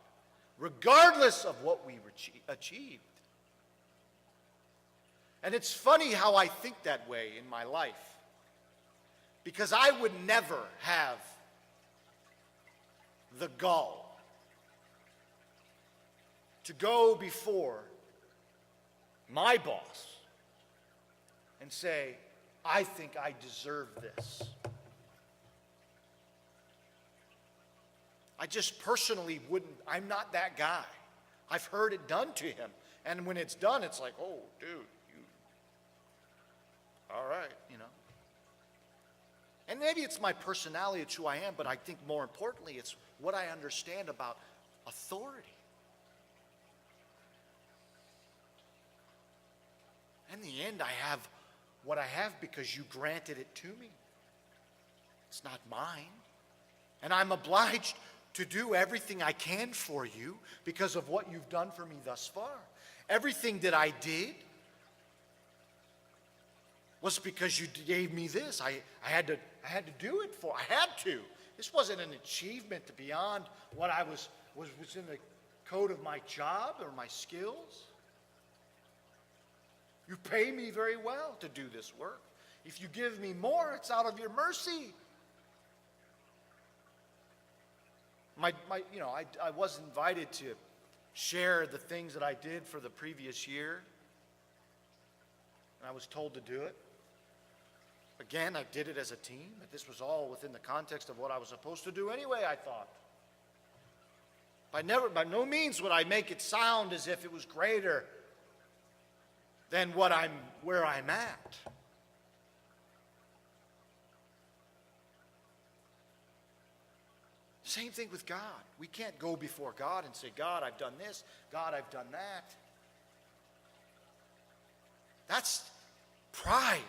regardless of what we achieved. And it's funny how I think that way in my life, because I would never have the gall to go before my boss and say, I think I deserve this. I just personally wouldn't. I'm not that guy. I've heard it done to him. And when it's done, it's like, oh, dude, you, all right, you know. And maybe it's my personality, it's who I am, but I think more importantly, it's what I understand about authority. In the end, I have what I have because you granted it to me. It's not mine. And I'm obliged to do everything I can for you because of what you've done for me thus far. Everything that I did was because you gave me this. I had to do it for. I had to. This wasn't an achievement beyond what I was in the code of my job or my skills. You pay me very well to do this work. If you give me more, it's out of your mercy. I was invited to share the things that I did for the previous year. And I was told to do it. Again, I did it as a team, but this was all within the context of what I was supposed to do anyway, I thought. By no means would I make it sound as if it was greater than where I'm at. Same thing with God. We can't go before God and say, God, I've done this. God, I've done that. That's pride,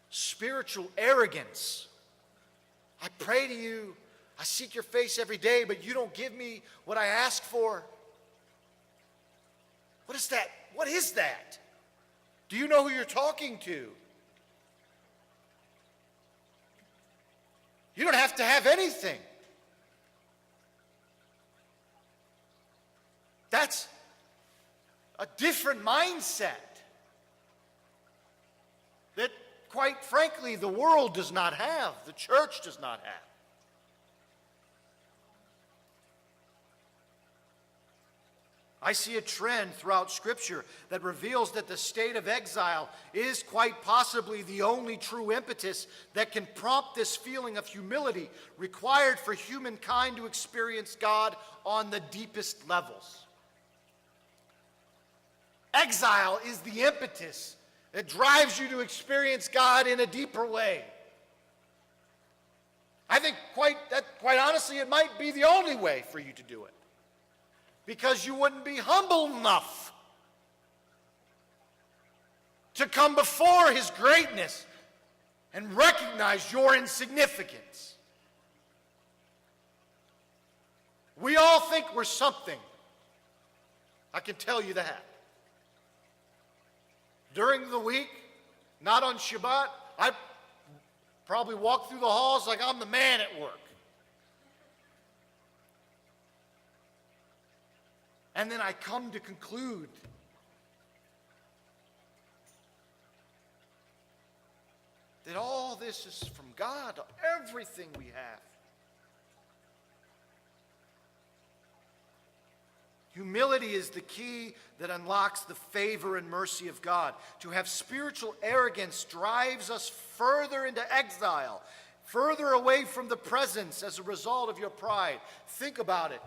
spiritual arrogance. I pray to you. I seek your face every day, but you don't give me what I ask for. What is that? What is that? Do you know who you're talking to? You don't have to have anything. That's a different mindset that, quite frankly, the world does not have, the church does not have. I see a trend throughout Scripture that reveals that the state of exile is quite possibly the only true impetus that can prompt this feeling of humility required for humankind to experience God on the deepest levels. Exile is the impetus that drives you to experience God in a deeper way. I think quite honestly, it might be the only way for you to do it. Because you wouldn't be humble enough to come before His greatness and recognize your insignificance. We all think we're something. I can tell you that. During the week, not on Shabbat, I probably walk through the halls like I'm the man at work. And then I come to conclude that all this is from God, everything we have. Humility is the key that unlocks the favor and mercy of God. To have spiritual arrogance drives us further into exile, further away from the presence as a result of your pride. Think about it.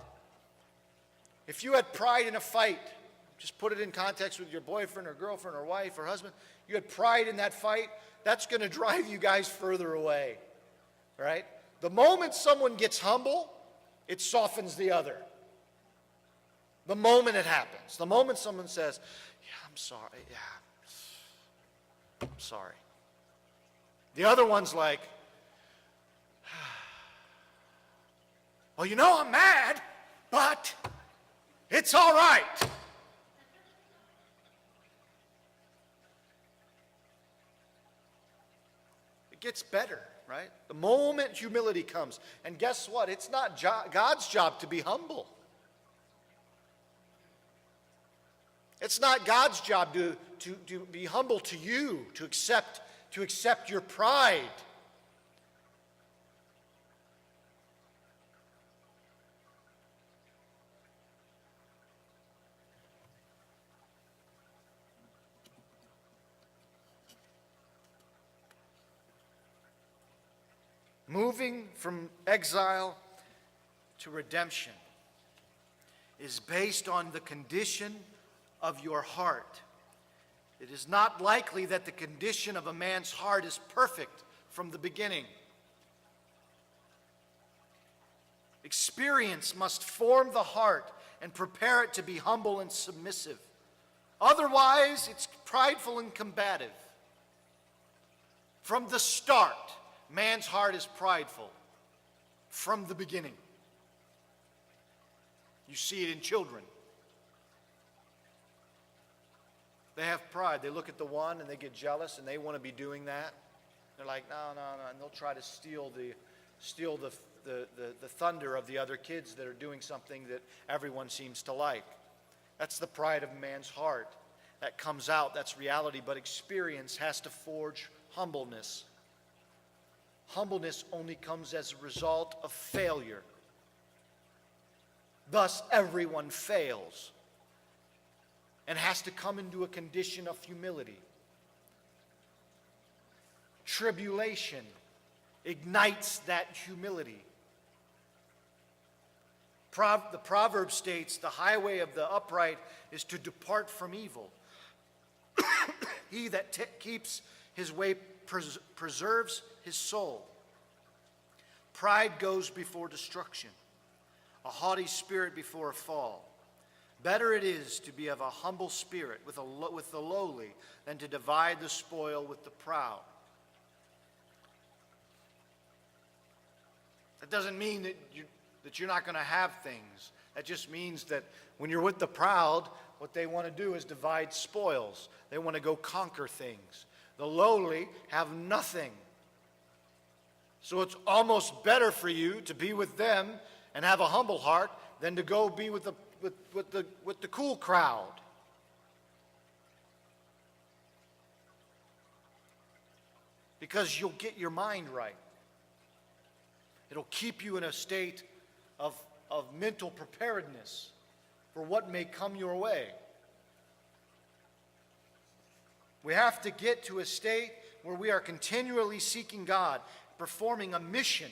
If you had pride in a fight, just put it in context with your boyfriend or girlfriend or wife or husband, you had pride in that fight, that's going to drive you guys further away, right? The moment someone gets humble, it softens the other. The moment it happens, the moment someone says, yeah, I'm sorry, I'm sorry. The other one's like, well, you know I'm mad, but it's all right. It gets better, right? The moment humility comes. And guess what? It's not God's job to be humble. It's not God's job to be humble to you, to accept your pride. Moving from exile to redemption is based on the condition of your heart. It is not likely that the condition of a man's heart is perfect from the beginning. Experience must form the heart and prepare it to be humble and submissive. Otherwise, it's prideful and combative. From the start, man's heart is prideful. From the beginning. You see it in children. They have pride. They look at the one and they get jealous and they want to be doing that. They're like, no. And they'll try to steal the thunder of the other kids that are doing something that everyone seems to like. That's the pride of man's heart. That comes out. That's reality. But experience has to forge humbleness. Humbleness only comes as a result of failure. Thus, everyone fails and has to come into a condition of humility. Tribulation ignites that humility. The proverb states, the highway of the upright is to depart from evil. He that keeps his way preserves his soul. Pride goes before destruction, a haughty spirit before a fall. Better it is to be of a humble spirit with the lowly than to divide the spoil with the proud. That doesn't mean that you're not going to have things. That just means that when you're with the proud, what they want to do is divide spoils. They want to go conquer things. The lowly have nothing. So it's almost better for you to be with them and have a humble heart than to go be with with the cool crowd. Because you'll get your mind right. It'll keep you in a state of mental preparedness for what may come your way. We have to get to a state where we are continually seeking God, performing a mission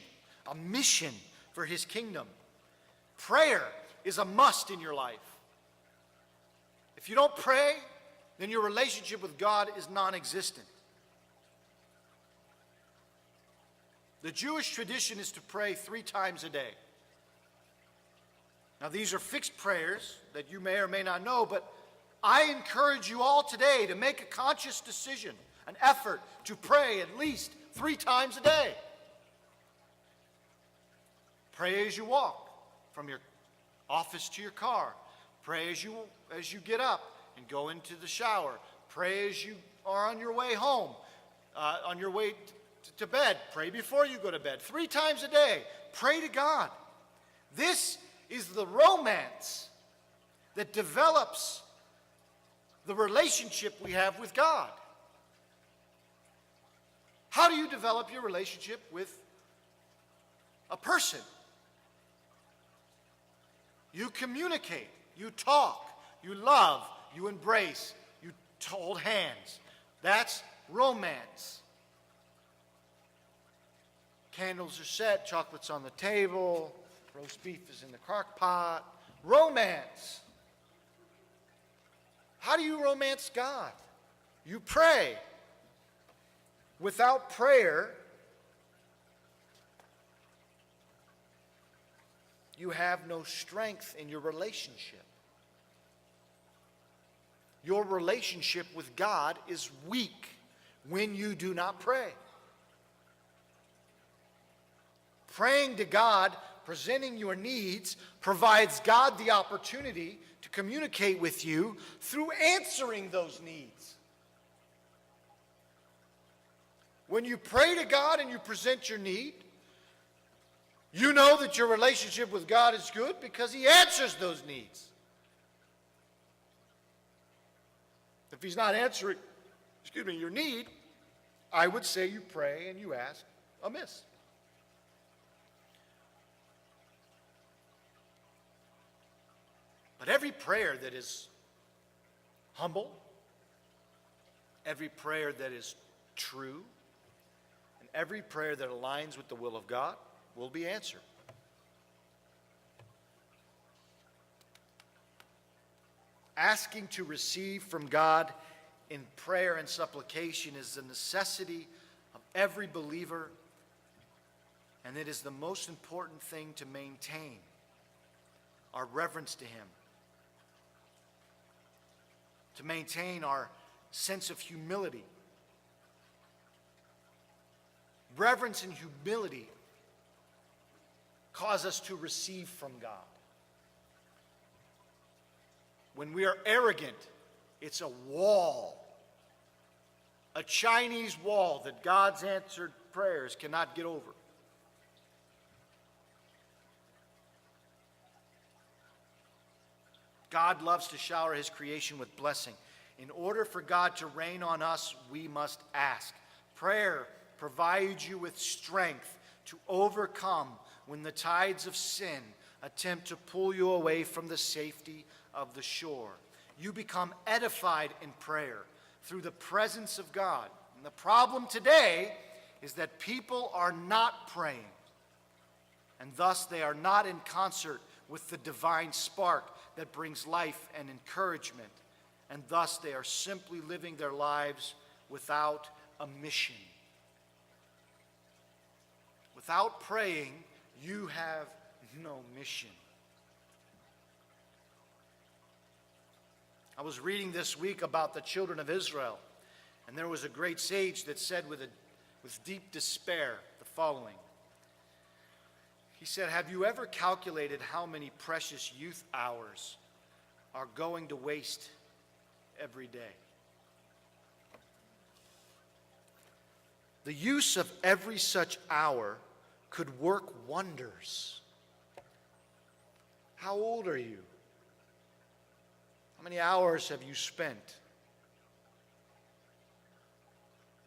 for His kingdom. Prayer is a must in your life. If you don't pray, then your relationship with God is non-existent. The Jewish tradition is to pray 3 times a day. Now, these are fixed prayers that you may or may not know, but I encourage you all today to make a conscious decision, an effort to pray at least 3 times a day. Pray as you walk from your office to your car. Pray as you get up and go into the shower. Pray as you are on your way home, on your way to bed. Pray before you go to bed. 3 times a day. Pray to God. This is the romance that develops the relationship we have with God. How do you develop your relationship with a person? You communicate, you talk, you love, you embrace, you hold hands. That's romance. Candles are set, chocolate's on the table, roast beef is in the crock pot. Romance. How do you romance God? You pray. Without prayer, you have no strength in your relationship. Your relationship with God is weak when you do not pray. Praying to God, presenting your needs, provides God the opportunity to communicate with you through answering those needs. When you pray to God and you present your need, you know that your relationship with God is good because He answers those needs. If He's not answering, your need, I would say you pray and you ask amiss. But every prayer that is humble, every prayer that is true, and every prayer that aligns with the will of God will be answered. Asking to receive from God in prayer and supplication is the necessity of every believer, and it is the most important thing to maintain our reverence to Him, to maintain our sense of humility. Reverence and humility cause us to receive from God. When we are arrogant, it's a wall, a Chinese wall that God's answered prayers cannot get over. God loves to shower His creation with blessing. In order for God to reign on us, we must ask. Prayer provides you with strength to overcome when the tides of sin attempt to pull you away from the safety of the shore. You become edified in prayer through the presence of God. And the problem today is that people are not praying, and thus they are not in concert with the divine spark that brings life and encouragement, and thus they are simply living their lives without a mission. Without praying, you have no mission. I was reading this week about the children of Israel, and there was a great sage that said with deep despair the following. He said, "Have you ever calculated how many precious youth hours are going to waste every day? The use of every such hour could work wonders." How old are you? How many hours have you spent?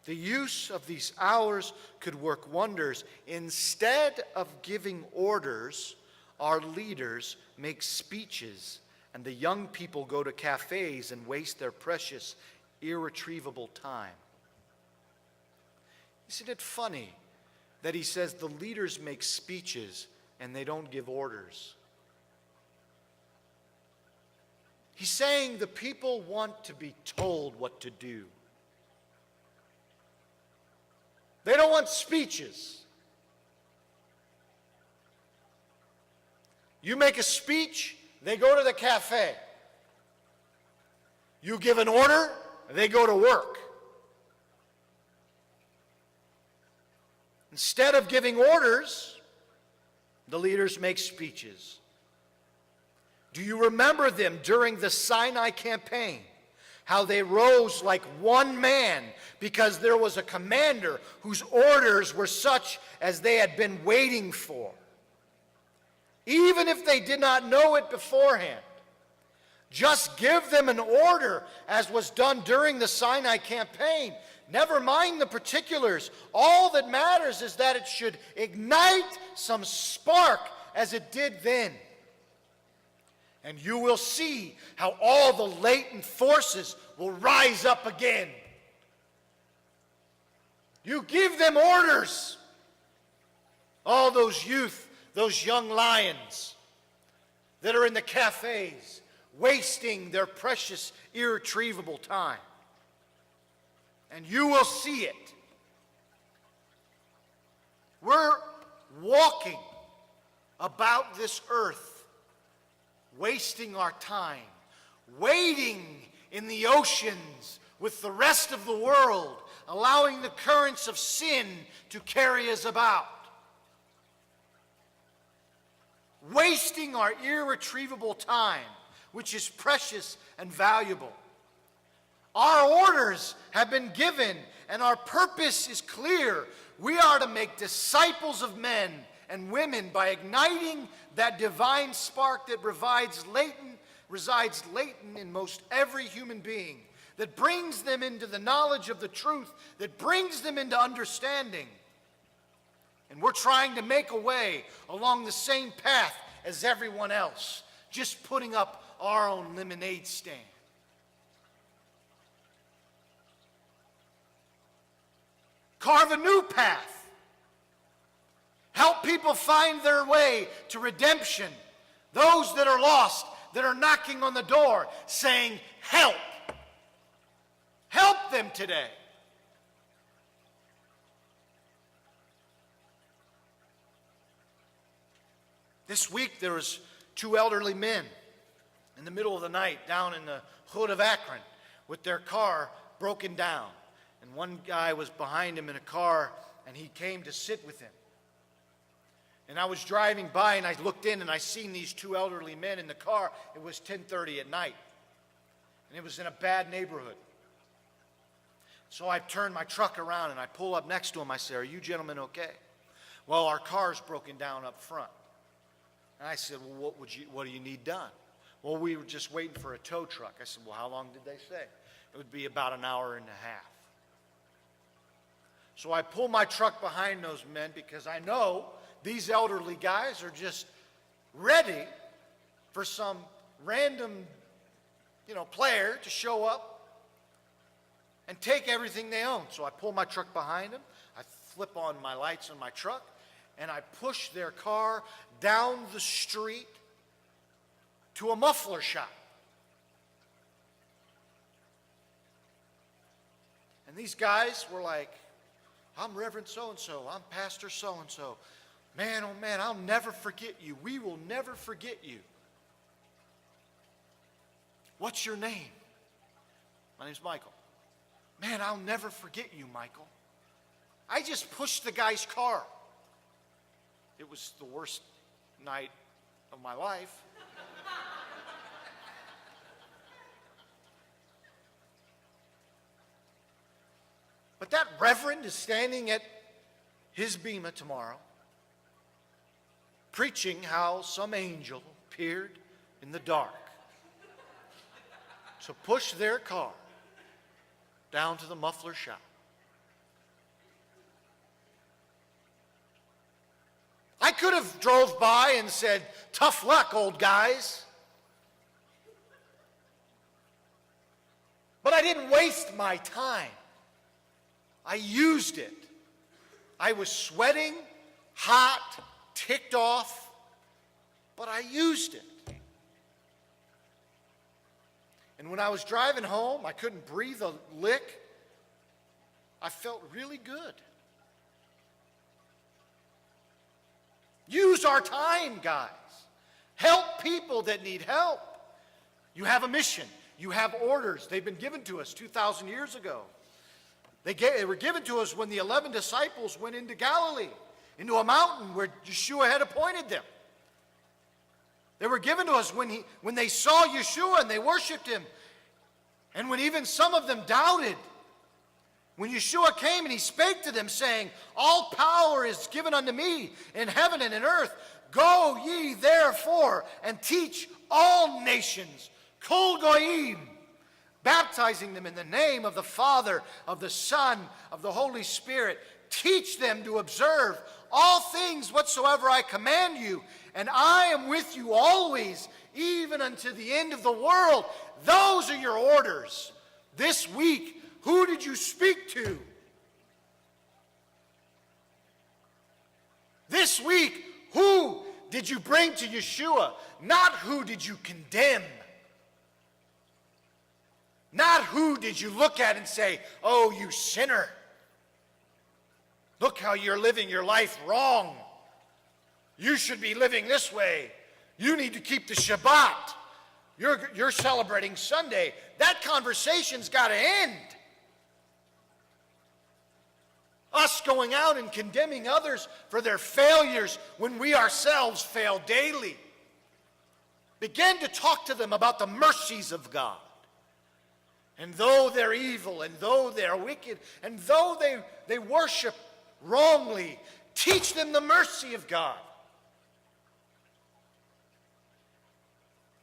The use of these hours could work wonders. Instead of giving orders, our leaders make speeches, and the young people go to cafes and waste their precious, irretrievable time. Isn't it funny that he says the leaders make speeches and they don't give orders? He's saying the people want to be told what to do. They don't want speeches. You make a speech, they go to the cafe. You give an order, they go to work. Instead of giving orders, the leaders make speeches. Do you remember them during the Sinai campaign? How they rose like one man because there was a commander whose orders were such as they had been waiting for. Even if they did not know it beforehand, just give them an order as was done during the Sinai campaign. Never mind the particulars. All that matters is that it should ignite some spark as it did then. And you will see how all the latent forces will rise up again. You give them orders. All those youth, those young lions that are in the cafes, wasting their precious, irretrievable time. And you will see it. We're walking about this earth, wasting our time, wading in the oceans with the rest of the world, allowing the currents of sin to carry us about. Wasting our irretrievable time, which is precious and valuable. Our orders have been given, and our purpose is clear. We are to make disciples of men and women by igniting that divine spark that resides latent in most every human being, that brings them into the knowledge of the truth, that brings them into understanding. And we're trying to make a way along the same path as everyone else, just putting up our own lemonade stand. Carve a new path. Help people find their way to redemption. Those that are lost, that are knocking on the door, saying, help. Help them today. This week there was two elderly men in the middle of the night down in the hood of Akron with their car broken down. And one guy was behind him in a car, and he came to sit with him. And I was driving by, and I looked in, and I seen these two elderly men in the car. It was 10:30 at night, and it was in a bad neighborhood. So I turned my truck around, and I pull up next to them. I say, "Are you gentlemen okay?" "Well, our car's broken down up front." And I said, "Well, what do you need done?" "Well, we were just waiting for a tow truck." I said, "Well, how long did they say?" "It would be about an hour and a half." So I pull my truck behind those men because I know these elderly guys are just ready for some random, player to show up and take everything they own. So I pull my truck behind them, I flip on my lights on my truck, and I push their car down the street to a muffler shop. And these guys were like, "I'm Reverend so-and-so, I'm Pastor so-and-so. Man, oh man, I'll never forget you. We will never forget you." "What's your name?" "My name's Michael." "Man, I'll never forget you, Michael. I just pushed the guy's car." It was the worst night of my life. But that reverend is standing at his bema tomorrow, preaching how some angel appeared in the dark to push their car down to the muffler shop. I could have drove by and said, "Tough luck, old guys." But I didn't waste my time. I used it. I was sweating, hot, ticked off, but I used it. And when I was driving home, I couldn't breathe a lick. I felt really good. Use our time, guys. Help people that need help. You have a mission. You have orders. They've been given to us 2,000 years ago. They were given to us when the 11 disciples went into Galilee, into a mountain where Yeshua had appointed them. They were given to us when they saw Yeshua and they worshiped him. And when even some of them doubted, when Yeshua came and he spake to them, saying, "All power is given unto me in heaven and in earth. Go ye therefore and teach all nations, kol goyim, baptizing them in the name of the Father, of the Son, of the Holy Spirit. Teach them to observe all things whatsoever I command you, and I am with you always, even unto the end of the world." Those are your orders. This week, who did you speak to? This week, who did you bring to Yeshua? Not who did you condemn. Not who did you look at and say, "Oh, you sinner. Look how you're living your life wrong. You should be living this way. You need to keep the Shabbat. You're celebrating Sunday." That conversation's got to end. Us going out and condemning others for their failures when we ourselves fail daily. Begin to talk to them about the mercies of God. And though they're evil, and though they're wicked, and though they worship wrongly, teach them the mercy of God.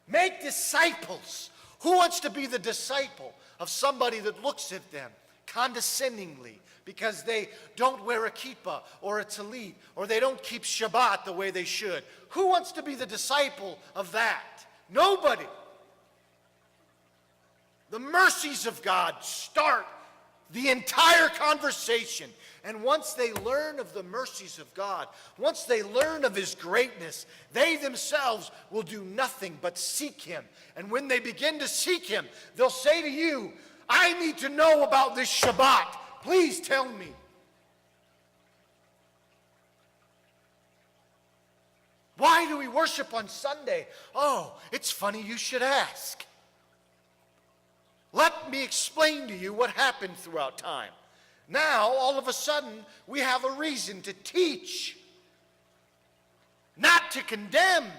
Make disciples. Who wants to be the disciple of somebody that looks at them condescendingly because they don't wear a kippah or a tallit, or they don't keep Shabbat the way they should? Who wants to be the disciple of that? Nobody. The mercies of God start the entire conversation. And once they learn of the mercies of God, once they learn of his greatness, they themselves will do nothing but seek him. And when they begin to seek him, they'll say to you, "I need to know about this Shabbat. Please tell me." Why do we worship on Sunday? Oh, it's funny you should ask. Let me explain to you what happened throughout time. Now, all of a sudden, we have a reason to teach, not to condemn.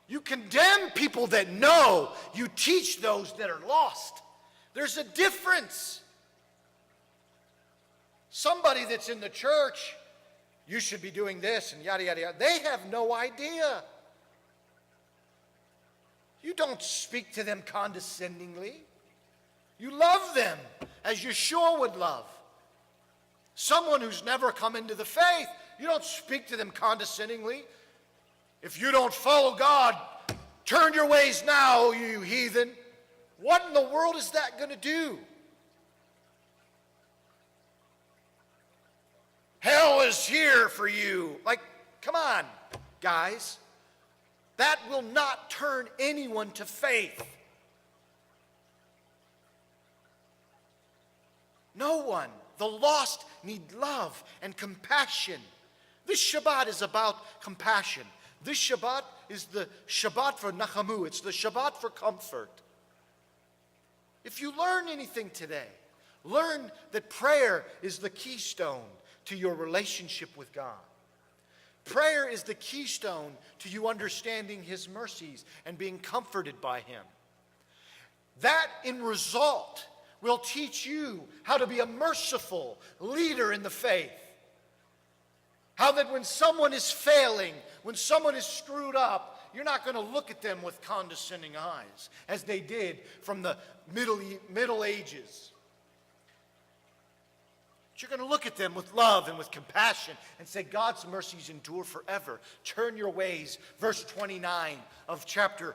You condemn people that know. You teach those that are lost. There's a difference. Somebody that's in the church, "You should be doing this," and yada, yada, yada. They have no idea. You don't speak to them condescendingly. You love them as Yeshua would love. Someone who's never come into the faith, you don't speak to them condescendingly. "If you don't follow God, turn your ways now, you heathen." What in the world is that going to do? Hell is here for you. Like, come on, guys. That will not turn anyone to faith. No one. The lost need love and compassion. This Shabbat is about compassion. This Shabbat is the Shabbat for Nachamu. It's the Shabbat for comfort. If you learn anything today, learn that prayer is the keystone to your relationship with God. Prayer is the keystone to you understanding his mercies and being comforted by him. That, in result, will teach you how to be a merciful leader in the faith. How that when someone is failing, when someone is screwed up, you're not going to look at them with condescending eyes, as they did from the Middle Ages. But you're going to look at them with love and with compassion and say, God's mercies endure forever. Turn your ways, verse 29 of chapter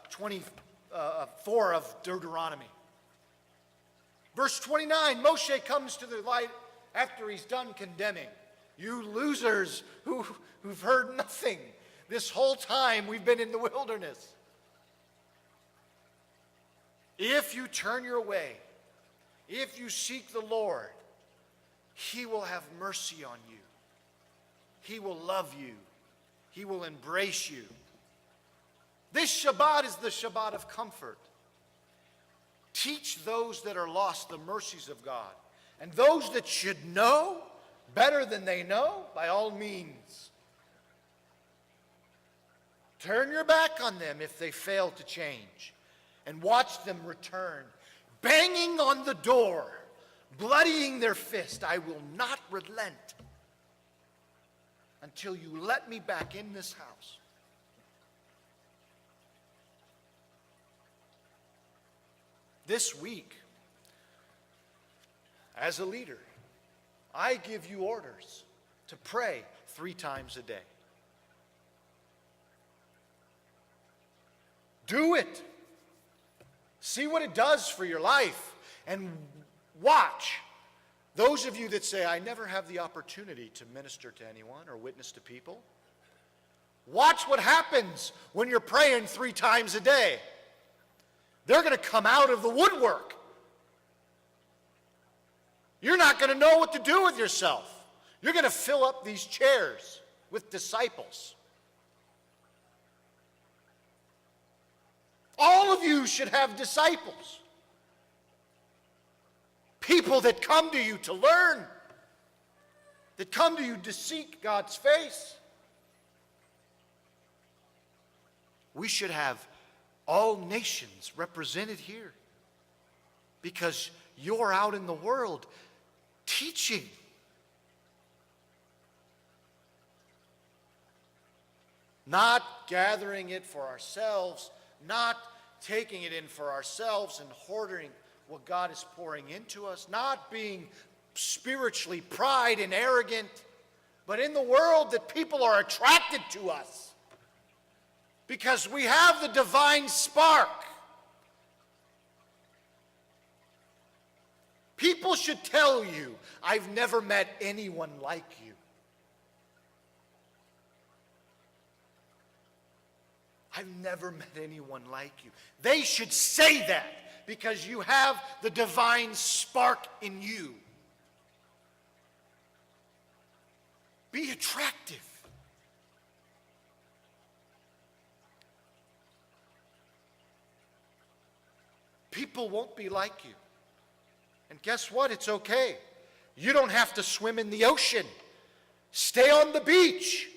24 of Deuteronomy. Verse 29, Moshe comes to the light after he's done condemning. You losers who've heard nothing this whole time we've been in the wilderness. If you turn your way, if you seek the Lord, He will have mercy on you. He will love you. He will embrace you. This Shabbat is the Shabbat of comfort. Teach those that are lost the mercies of God. And those that should know better than they know, by all means. Turn your back on them if they fail to change, and watch them return, banging on the door, bloodying their fist. I will not relent until you let me back in this house. This week, as a leader, I give you orders to pray 3 times a day. Do it. See what it does for your life. And watch. Those of you that say, I never have the opportunity to minister to anyone or witness to people. Watch what happens when you're praying 3 times a day. They're going to come out of the woodwork. You're not going to know what to do with yourself. You're going to fill up these chairs with disciples. All of you should have disciples. People that come to you to learn, that come to you to seek God's face. We should have all nations represented here because you're out in the world teaching. Not gathering it for ourselves, not taking it in for ourselves and hoarding what God is pouring into us, not being spiritually pride and arrogant, but in the world that people are attracted to us because we have the divine spark. People should tell you, I've never met anyone like you. I've never met anyone like you. They should say that because you have the divine spark in you. Be attractive. People won't be like you. And guess what? It's okay. You don't have to swim in the ocean. Stay on the beach.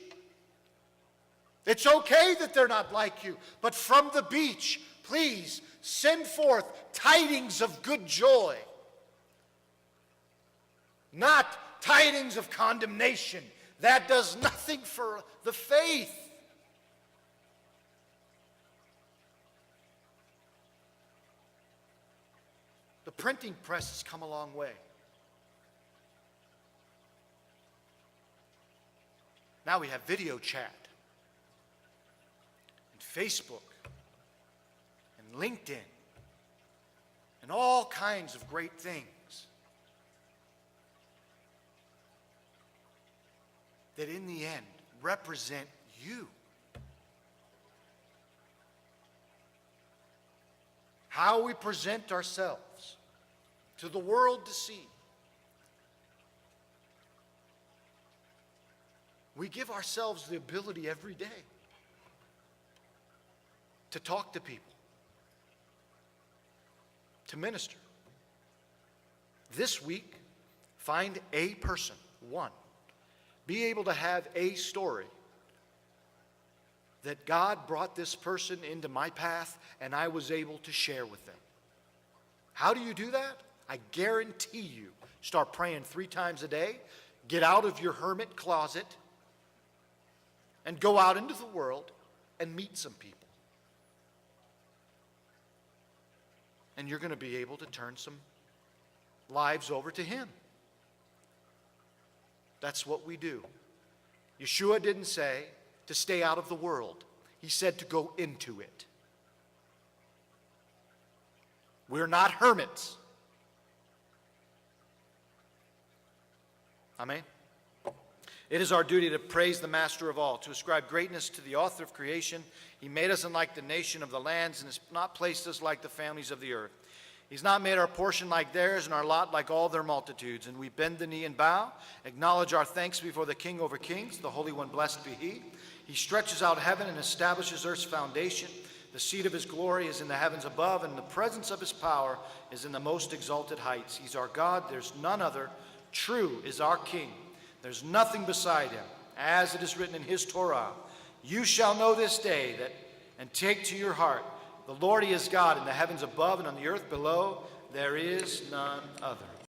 It's okay that they're not like you. But from the beach, please send forth tidings of good joy. Not tidings of condemnation. That does nothing for the faith. The printing press has come a long way. Now we have video chat, and Facebook, and LinkedIn, and all kinds of great things that in the end represent you. How we present ourselves to the world to see. We give ourselves the ability every day to talk to people, to minister. This week, find a person, one. Be able to have a story that God brought this person into my path and I was able to share with them. How do you do that? I guarantee you, start praying 3 times a day, get out of your hermit closet, and go out into the world and meet some people. And you're going to be able to turn some lives over to him. That's what we do. Yeshua didn't say to stay out of the world. He said to go into it. We're not hermits. Amen. It is our duty to praise the master of all, to ascribe greatness to the author of creation. He made us unlike the nation of the lands and has not placed us like the families of the earth. He's not made our portion like theirs and our lot like all their multitudes. And we bend the knee and bow, acknowledge our thanks before the King over kings, the Holy One, blessed be he. He stretches out heaven and establishes earth's foundation. The seat of his glory is in the heavens above, and the presence of his power is in the most exalted heights. He's our God, there's none other. True is our King. There's nothing beside him. As it is written in his Torah, you shall know this day that, and take to your heart, the Lord, he is God in the heavens above and on the earth below. There is none other.